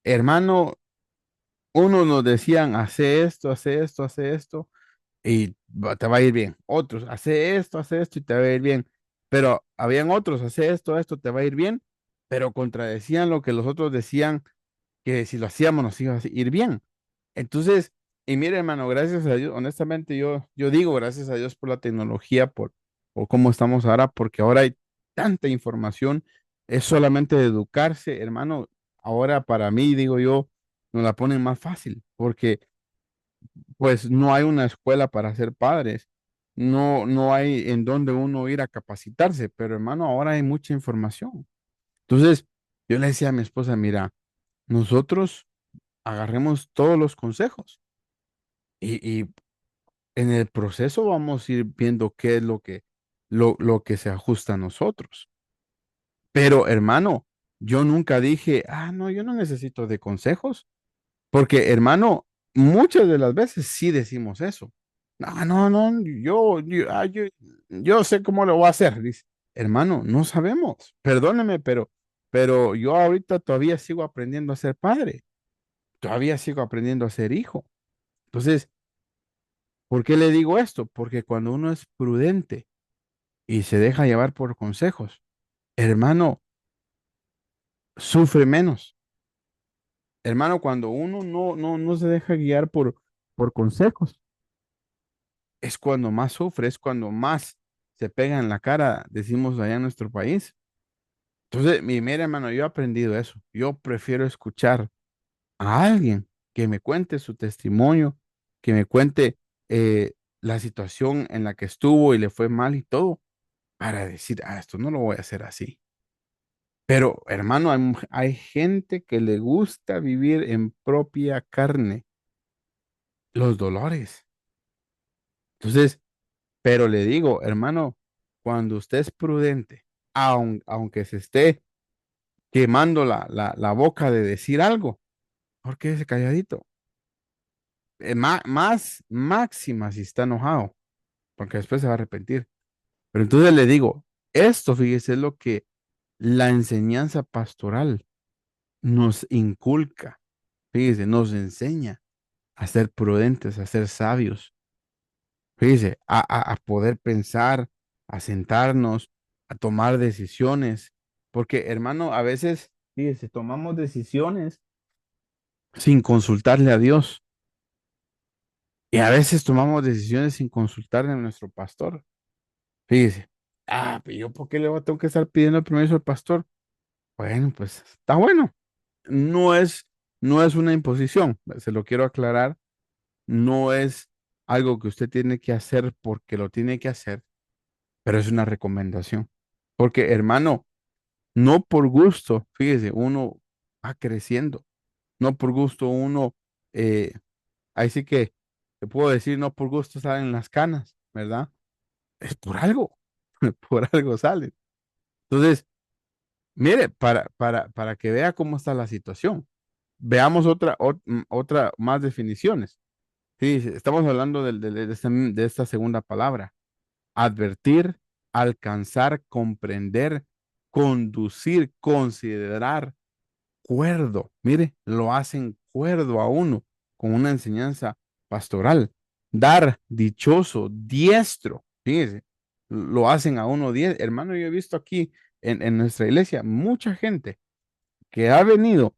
Hermano, unos nos decían, hace esto, hace esto, hace esto, y te va a ir bien. Otros, hace esto y te va a ir bien. Pero habían otros, hace esto, te va a ir bien, pero contradecían lo que los otros decían, que si lo hacíamos nos iba a ir bien. Entonces, y mire, hermano, gracias a Dios, honestamente yo digo gracias a Dios por la tecnología, por cómo estamos ahora, porque ahora hay tanta información, es solamente de educarse, hermano. Ahora para mí, digo yo, nos la ponen más fácil, porque pues no hay una escuela para ser padres, no hay en donde uno ir a capacitarse, pero hermano, ahora hay mucha información. Entonces, yo le decía a mi esposa, mira, nosotros agarremos todos los consejos y en el proceso vamos a ir viendo qué es lo que se ajusta a nosotros. Pero hermano, yo nunca dije, no, yo no necesito de consejos, porque hermano, muchas de las veces sí decimos eso. No, yo sé cómo lo voy a hacer, dice. Hermano, no sabemos, perdóneme, pero yo ahorita todavía sigo aprendiendo a ser padre, todavía sigo aprendiendo a ser hijo. Entonces, ¿por qué le digo esto? Porque cuando uno es prudente y se deja llevar por consejos, hermano, sufre menos. Hermano, cuando uno no se deja guiar por consejos, es cuando más sufre, es cuando más se pega en la cara, decimos allá en nuestro país. Entonces, mira, hermano, yo he aprendido eso. Yo prefiero escuchar a alguien que me cuente su testimonio, que me cuente eh, la situación en la que estuvo y le fue mal y todo, para decir, esto no lo voy a hacer así. Pero, hermano, hay gente que le gusta vivir en propia carne los dolores. Entonces, pero le digo, hermano, cuando usted es prudente, aunque se esté quemando la boca de decir algo, ¿por qué ese calladito? Más máxima si está enojado, porque después se va a arrepentir. Pero entonces le digo, Esto, fíjese, es lo que la enseñanza pastoral nos inculca, fíjese, nos enseña a ser prudentes, a ser sabios, fíjese, a poder pensar, a sentarnos, a tomar decisiones, porque hermano, a veces, fíjese, tomamos decisiones sin consultarle a Dios y a veces tomamos decisiones sin consultarle a nuestro pastor, fíjese, pero yo por qué tengo que estar pidiendo permiso al pastor. Bueno, pues está bueno. No es, no es una imposición, se lo quiero aclarar, no es algo que usted tiene que hacer porque lo tiene que hacer, pero es una recomendación. Porque, hermano, no por gusto, fíjese, uno va creciendo, no por gusto uno, eh, ahí sí que te puedo decir, no por gusto salen las canas, ¿verdad? Es por algo, por algo salen. Entonces, mire, para que vea cómo está la situación. Veamos otra más definiciones. Sí, sí, estamos hablando de esta segunda palabra. Advertir, alcanzar, comprender, conducir, considerar, cuerdo. Mire, lo hacen cuerdo a uno con una enseñanza pastoral. Dar, dichoso, diestro. Fíjese, lo hacen a uno diestro. Hermano, yo he visto aquí en nuestra iglesia mucha gente que ha venido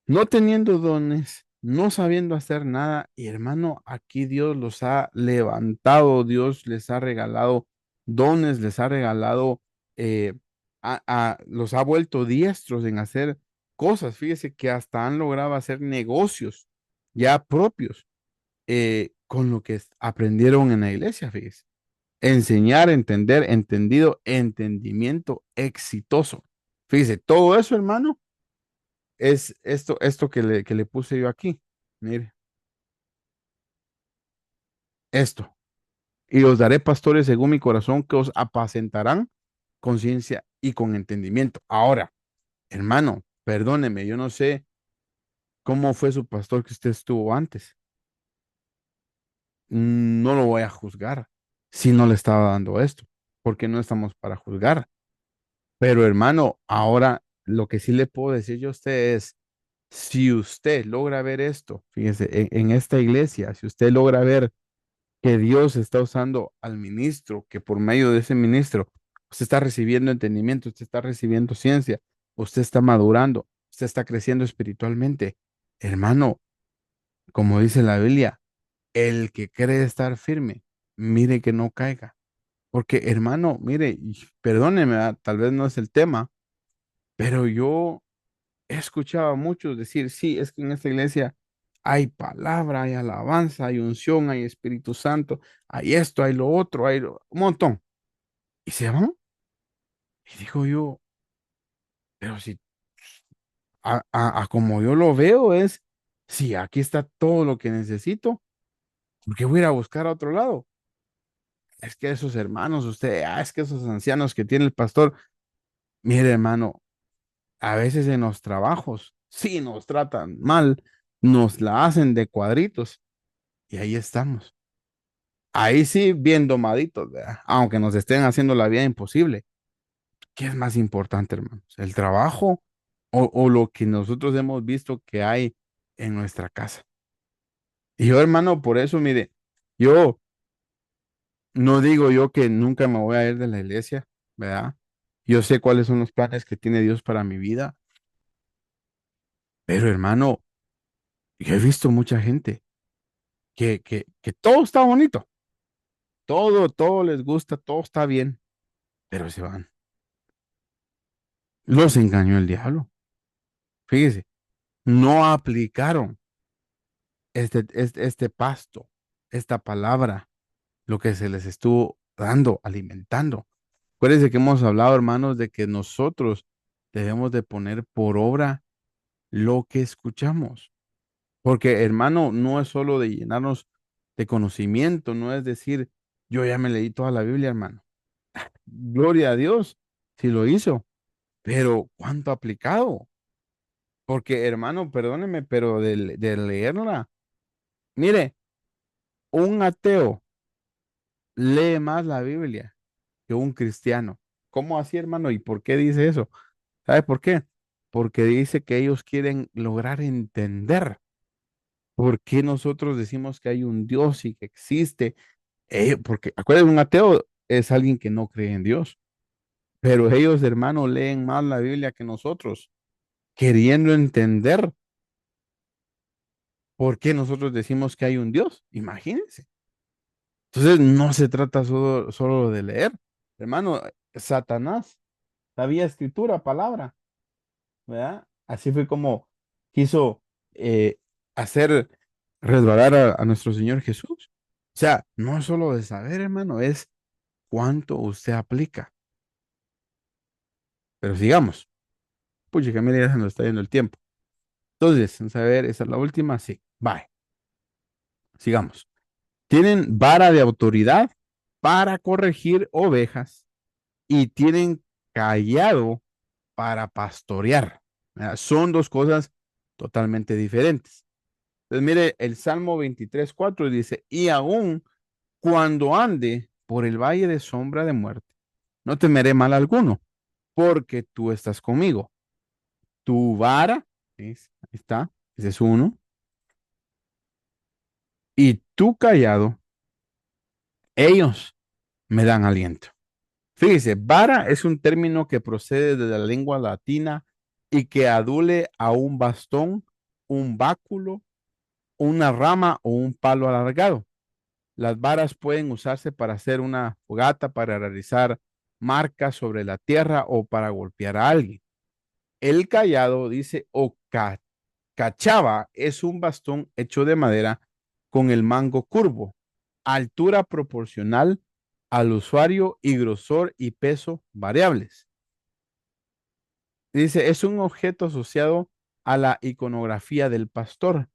no teniendo dones, no sabiendo hacer nada, y hermano, aquí Dios los ha levantado, Dios les ha regalado dones, les ha regalado, eh, los ha vuelto diestros en hacer cosas. Fíjese que hasta han logrado hacer negocios ya propios con lo que aprendieron en la iglesia, fíjese. Enseñar, entender, entendido, entendimiento exitoso. Fíjese, todo eso, hermano es esto que le puse yo aquí. Mire, esto. Y os daré pastores según mi corazón que os apacentarán con ciencia y con entendimiento. Ahora, hermano, perdóneme, yo no sé cómo fue su pastor que usted estuvo antes. No lo voy a juzgar si no le estaba dando esto, porque no estamos para juzgar. Pero hermano, ahora lo que sí le puedo decir yo a usted es, si usted logra ver esto, fíjese, en esta iglesia, si usted logra ver que Dios está usando al ministro, que por medio de ese ministro usted está recibiendo entendimiento, usted está recibiendo ciencia, usted está madurando, usted está creciendo espiritualmente. Hermano, como dice la Biblia, el que cree estar firme, mire que no caiga. Porque hermano, mire, y perdóneme, tal vez no es el tema, pero yo he escuchado a muchos decir, sí, es que en esta iglesia hay palabra, hay alabanza, hay unción, hay Espíritu Santo, hay esto, hay lo otro, un montón. Y se van. Y digo yo, pero si a como yo lo veo es, si aquí está todo lo que necesito, ¿por qué voy a ir a buscar a otro lado? Es que esos hermanos, usted, es que esos ancianos que tiene el pastor, mire hermano, a veces en los trabajos, sí nos tratan mal, nos la hacen de cuadritos y ahí estamos. Ahí sí, bien domaditos, ¿verdad? Aunque nos estén haciendo la vida imposible. ¿Qué es más importante, hermanos? ¿El trabajo o lo que nosotros hemos visto que hay en nuestra casa? Y yo, hermano, por eso, mire, yo no digo yo que nunca me voy a ir de la iglesia, ¿verdad? Yo sé cuáles son los planes que tiene Dios para mi vida, pero hermano, yo he visto mucha gente que todo está bonito, todo les gusta, todo está bien, pero se van. Los engañó el diablo. Fíjese, no aplicaron este pasto, esta palabra, lo que se les estuvo dando, alimentando. Acuérdense que hemos hablado, hermanos, de que nosotros debemos de poner por obra lo que escuchamos. Porque, hermano, no es solo de llenarnos de conocimiento, no es decir, yo ya me leí toda la Biblia, hermano. Gloria a Dios, si lo hizo, pero ¿cuánto aplicado? Porque, hermano, perdóneme, pero de leerla, mire, un ateo lee más la Biblia que un cristiano. ¿Cómo así, hermano? ¿Y por qué dice eso? ¿Sabe por qué? Porque dice que ellos quieren lograr entender por qué nosotros decimos que hay un Dios y que existe. Porque, acuérdense, un ateo es alguien que no cree en Dios, pero ellos, hermano, leen más la Biblia que nosotros, queriendo entender por qué nosotros decimos que hay un Dios. Imagínense. Entonces, no se trata solo de leer. Hermano, Satanás sabía escritura, palabra, ¿verdad? Así fue como quiso eh, hacer resbalar a nuestro Señor Jesús. O sea, no es solo de saber, hermano, es cuánto usted aplica. Pero sigamos. Pucha, que mira, ya se nos está yendo el tiempo. Entonces, vamos a ver, esa es la última. Sí, bye. Sigamos. Tienen vara de autoridad para corregir ovejas y tienen callado para pastorear. Son dos cosas totalmente diferentes. Entonces, mire, el Salmo 23:4 dice, y aún cuando ande por el valle de sombra de muerte, no temeré mal alguno, porque tú estás conmigo. Tu vara, ¿ves? Ahí está, ese es uno, y tu callado, ellos me dan aliento. Fíjese, vara es un término que procede de la lengua latina y que adule a un bastón, un báculo, una rama o un palo alargado. Las varas pueden usarse para hacer una fogata, para realizar marcas sobre la tierra o para golpear a alguien. El cayado dice cachaba es un bastón hecho de madera con el mango curvo, altura proporcional al usuario y grosor y peso variables. Dice, es un objeto asociado a la iconografía del pastor,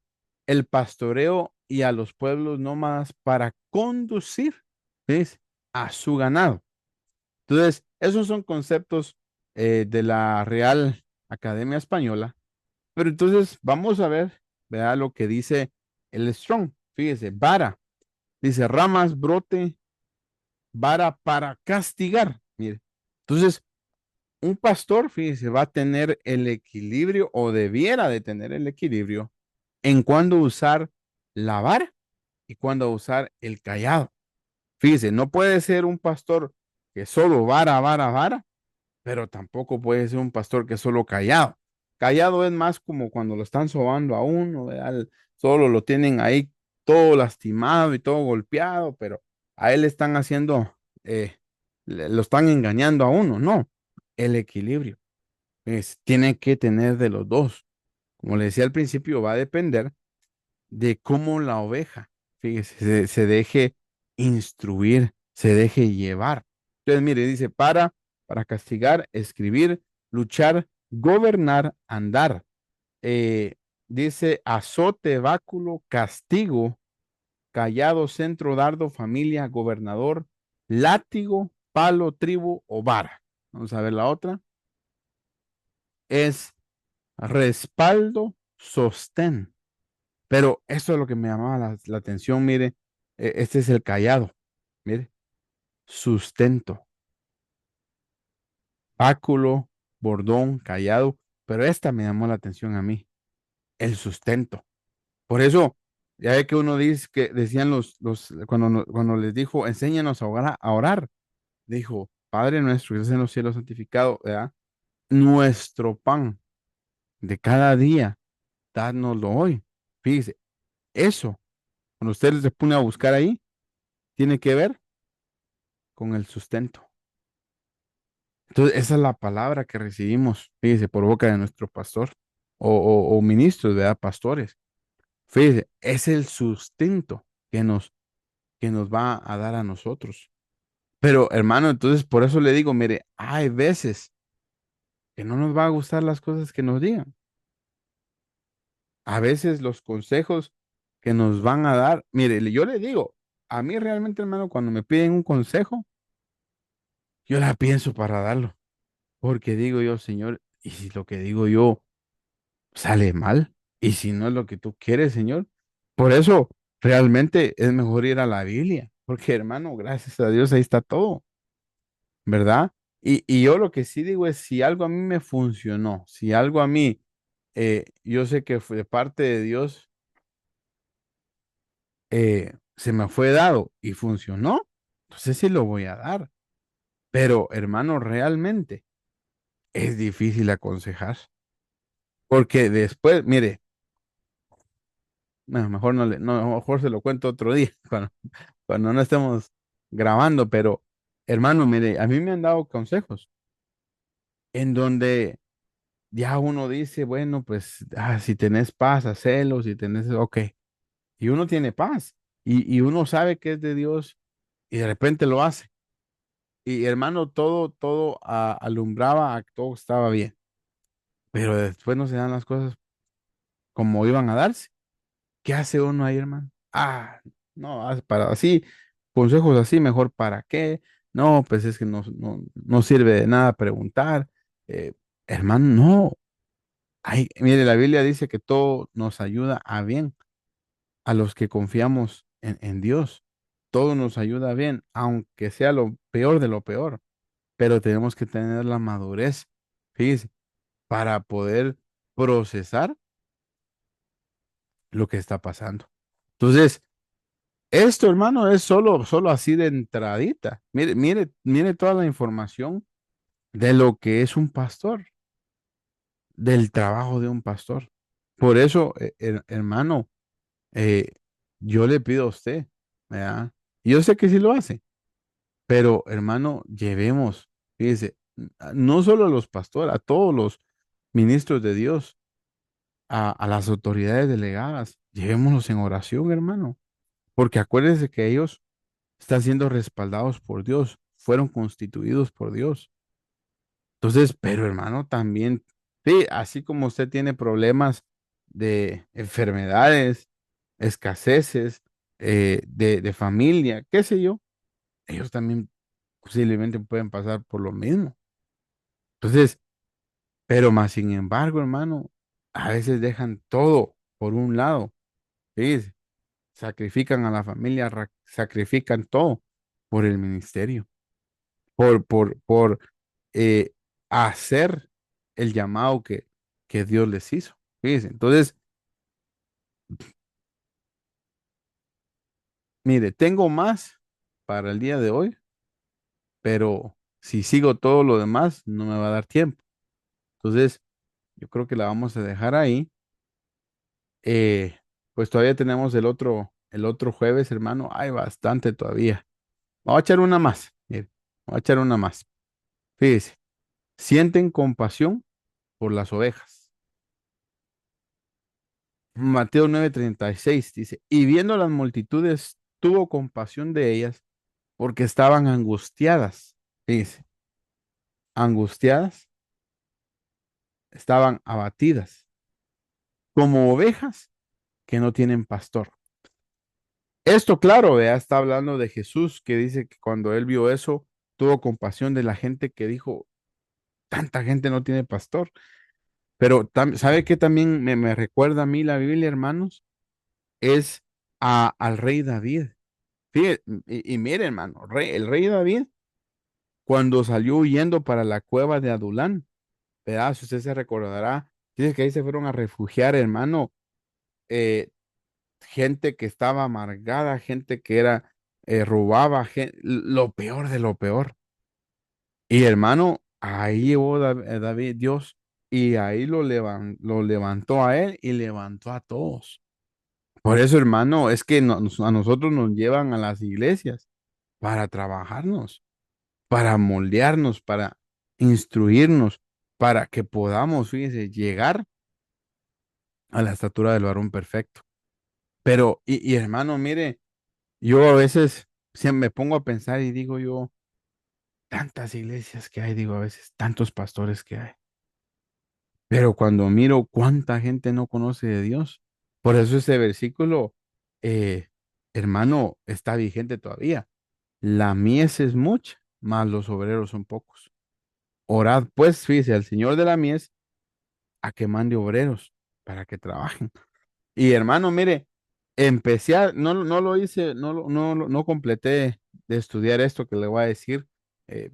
el pastoreo y a los pueblos nómadas para conducir, ¿ves? A su ganado. Entonces, esos son conceptos de la Real Academia Española. Pero entonces vamos a ver, vea lo que dice el Strong. Fíjese, vara. Dice ramas, brote, vara para castigar. Mire. Entonces, un pastor, fíjese, va a tener el equilibrio o debiera de tener el equilibrio en cuándo usar la vara y cuándo usar el callado. Fíjese, no puede ser un pastor que solo vara, vara, vara, pero tampoco puede ser un pastor que es solo callado. Callado es más como cuando lo están sobando a uno, ¿verdad? Solo lo tienen ahí todo lastimado y todo golpeado, pero a él le están haciendo, lo están engañando a uno, no. El equilibrio tiene que tener de los dos. Como le decía al principio, va a depender de cómo la oveja, fíjese, se deje instruir, se deje llevar. Entonces, mire, dice, para castigar, escribir, luchar, gobernar, andar. Dice azote, báculo, castigo, callado, centro, dardo, familia, gobernador, látigo, palo, tribu o vara. Vamos a ver la otra. Es respaldo, sostén. Pero eso es lo que me llamaba la atención, mire, este es el callado, mire, sustento, báculo, bordón, callado, pero esta me llamó la atención a mí, el sustento. Por eso, ya ve que uno dice que decían cuando, cuando les dijo, enséñanos a orar, dijo, Padre nuestro que estás en los cielos santificado, ¿verdad? Nuestro pan de cada día, dánoslo hoy. Fíjese, eso, cuando usted se pone a buscar ahí, tiene que ver con el sustento. Entonces, esa es la palabra que recibimos, fíjese, por boca de nuestro pastor o ministros, ¿verdad? Pastores. Fíjese, es el sustento que nos va a dar a nosotros. Pero, hermano, entonces por eso le digo, mire, hay veces que no nos va a gustar las cosas que nos digan. A veces los consejos que nos van a dar, mire, yo le digo, a mí realmente, hermano, cuando me piden un consejo, yo la pienso para darlo. Porque digo yo, Señor, ¿y si lo que digo yo sale mal? ¿Y si no es lo que tú quieres, Señor? Por eso realmente es mejor ir a la Biblia, porque hermano, gracias a Dios ahí está todo. ¿verdad? Y yo lo que sí digo es, si algo a mí me funcionó, si algo a mí, yo sé que fue de parte de Dios, se me fue dado y funcionó, entonces sí lo voy a dar. Pero, hermano, realmente es difícil aconsejar, porque después, mire, no, mejor no le, no, mejor se lo cuento otro día, cuando no estemos grabando, pero, hermano, mire, a mí me han dado consejos en donde ya uno dice, bueno, pues, si tenés paz, hacelo, si tenés, ok, y uno tiene paz, y uno sabe que es de Dios, y de repente lo hace. Y hermano, todo alumbraba, todo estaba bien, pero después no se dan las cosas como iban a darse. ¿Qué hace uno ahí, hermano? No, para así, consejos así, mejor para qué. No, pues es que no sirve de nada preguntar. Eh, Hermano, no. Ay, mire, la Biblia dice que todo nos ayuda a bien, a los que confiamos en Dios. Todo nos ayuda a bien, aunque sea lo peor de lo peor, pero tenemos que tener la madurez, fíjese, para poder procesar lo que está pasando. Entonces, esto, hermano, es solo así de entradita. Mire toda la información de lo que es un pastor, del trabajo de un pastor. Por eso, hermano, eh, yo le pido a usted, ¿verdad? Y yo sé que sí lo hace, pero hermano, llevemos, fíjese, no solo a los pastores, a todos los ministros de Dios, a las autoridades delegadas, llevémoslos en oración, hermano, porque acuérdense que ellos están siendo respaldados por Dios, fueron constituidos por Dios. Entonces, pero hermano, también, sí, así como usted tiene problemas de enfermedades, escaseces, de familia, qué sé yo, ellos también posiblemente pueden pasar por lo mismo. Entonces, pero más sin embargo, hermano, a veces dejan todo por un lado, ¿sí? Sacrifican a la familia, sacrifican todo por el ministerio, por eh, hacer el llamado que Dios les hizo. Fíjense. Entonces, mire, tengo más para el día de hoy, pero si sigo todo lo demás, no me va a dar tiempo. Entonces, yo creo que la vamos a dejar ahí. Eh, pues todavía tenemos el otro jueves, hermano. Hay bastante todavía. Vamos a echar una más. Mire, vamos a echar una más. Fíjese, sienten compasión por las ovejas. Mateo 9:36 dice, y viendo las multitudes, tuvo compasión de ellas porque estaban angustiadas. Dice, angustiadas, estaban abatidas, como ovejas que no tienen pastor. Esto, claro, ya está hablando de Jesús, que dice que cuando él vio eso, tuvo compasión de la gente que dijo, tanta gente no tiene pastor. Pero, ¿sabe qué también me recuerda a mí la Biblia, hermanos? Es al rey David. Fíjate, y mire, hermano, el rey David, cuando salió huyendo para la cueva de Adulán, ¿verdad? Si usted se recordará, dice que ahí se fueron a refugiar, hermano, eh, gente que estaba amargada, gente que robaba, lo peor de lo peor. Y hermano, ahí llevó David Dios y ahí lo levantó a él y levantó a todos. Por eso, hermano, es que a nosotros nos llevan a las iglesias para trabajarnos, para moldearnos, para instruirnos, para que podamos, fíjese, llegar a la estatura del varón perfecto. Pero, y hermano, mire, yo a veces me pongo a pensar y digo yo, tantas iglesias que hay, digo a veces, tantos pastores que hay. Pero cuando miro cuánta gente no conoce de Dios, por eso ese versículo, eh, hermano, está vigente todavía. La mies es mucha, mas los obreros son pocos. Orad pues, fíjese, al Señor de la mies a que mande obreros para que trabajen. Y hermano, mire, no lo hice, no completé de estudiar esto que le voy a decir.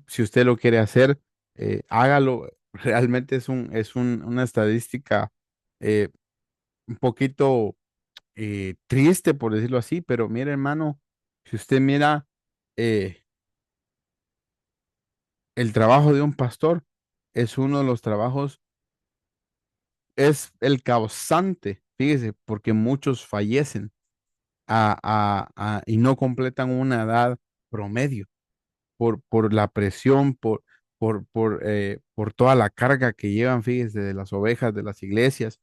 si usted lo quiere hacer, hágalo. Realmente una estadística eh, un poquito triste, por decirlo así, pero mire, hermano, si usted mira eh, el trabajo de un pastor, es uno de los trabajos, es el causante, fíjese, porque muchos fallecen y no completan una edad promedio por la presión, por toda la carga que llevan, fíjese, de las ovejas de las iglesias.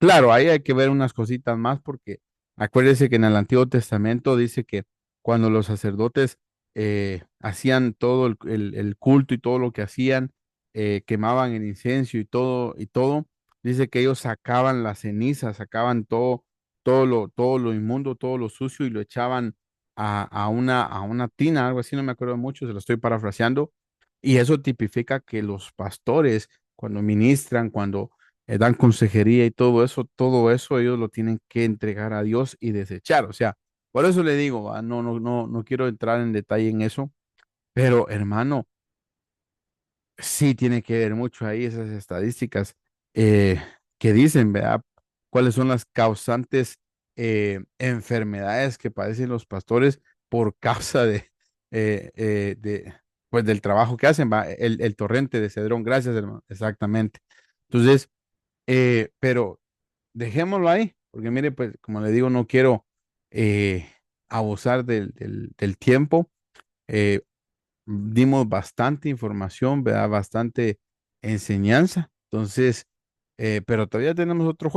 Claro, ahí hay que ver unas cositas más porque acuérdese que en el Antiguo Testamento dice que cuando los sacerdotes hacían todo el culto y todo lo que hacían, quemaban el incienso y todo, dice que ellos sacaban la ceniza, sacaban todo lo inmundo, todo lo sucio y lo echaban a una tina, algo así, no me acuerdo mucho, se lo estoy parafraseando, y eso tipifica que los pastores, cuando ministran, cuando dan consejería y todo eso ellos lo tienen que entregar a Dios y desechar. O sea, por eso le digo, no quiero entrar en detalle en eso, pero hermano, sí tiene que ver mucho ahí esas estadísticas eh, que dicen, ¿verdad? ¿Cuáles son las causantes enfermedades que padecen los pastores por causa pues del trabajo que hacen, va? El torrente de Cedrón, gracias, hermano, exactamente. Entonces, pero dejémoslo ahí, porque mire, pues como le digo, no quiero abusar del tiempo. Eh, Dimos bastante información, ¿verdad? Bastante enseñanza. Entonces, pero todavía tenemos otro juego.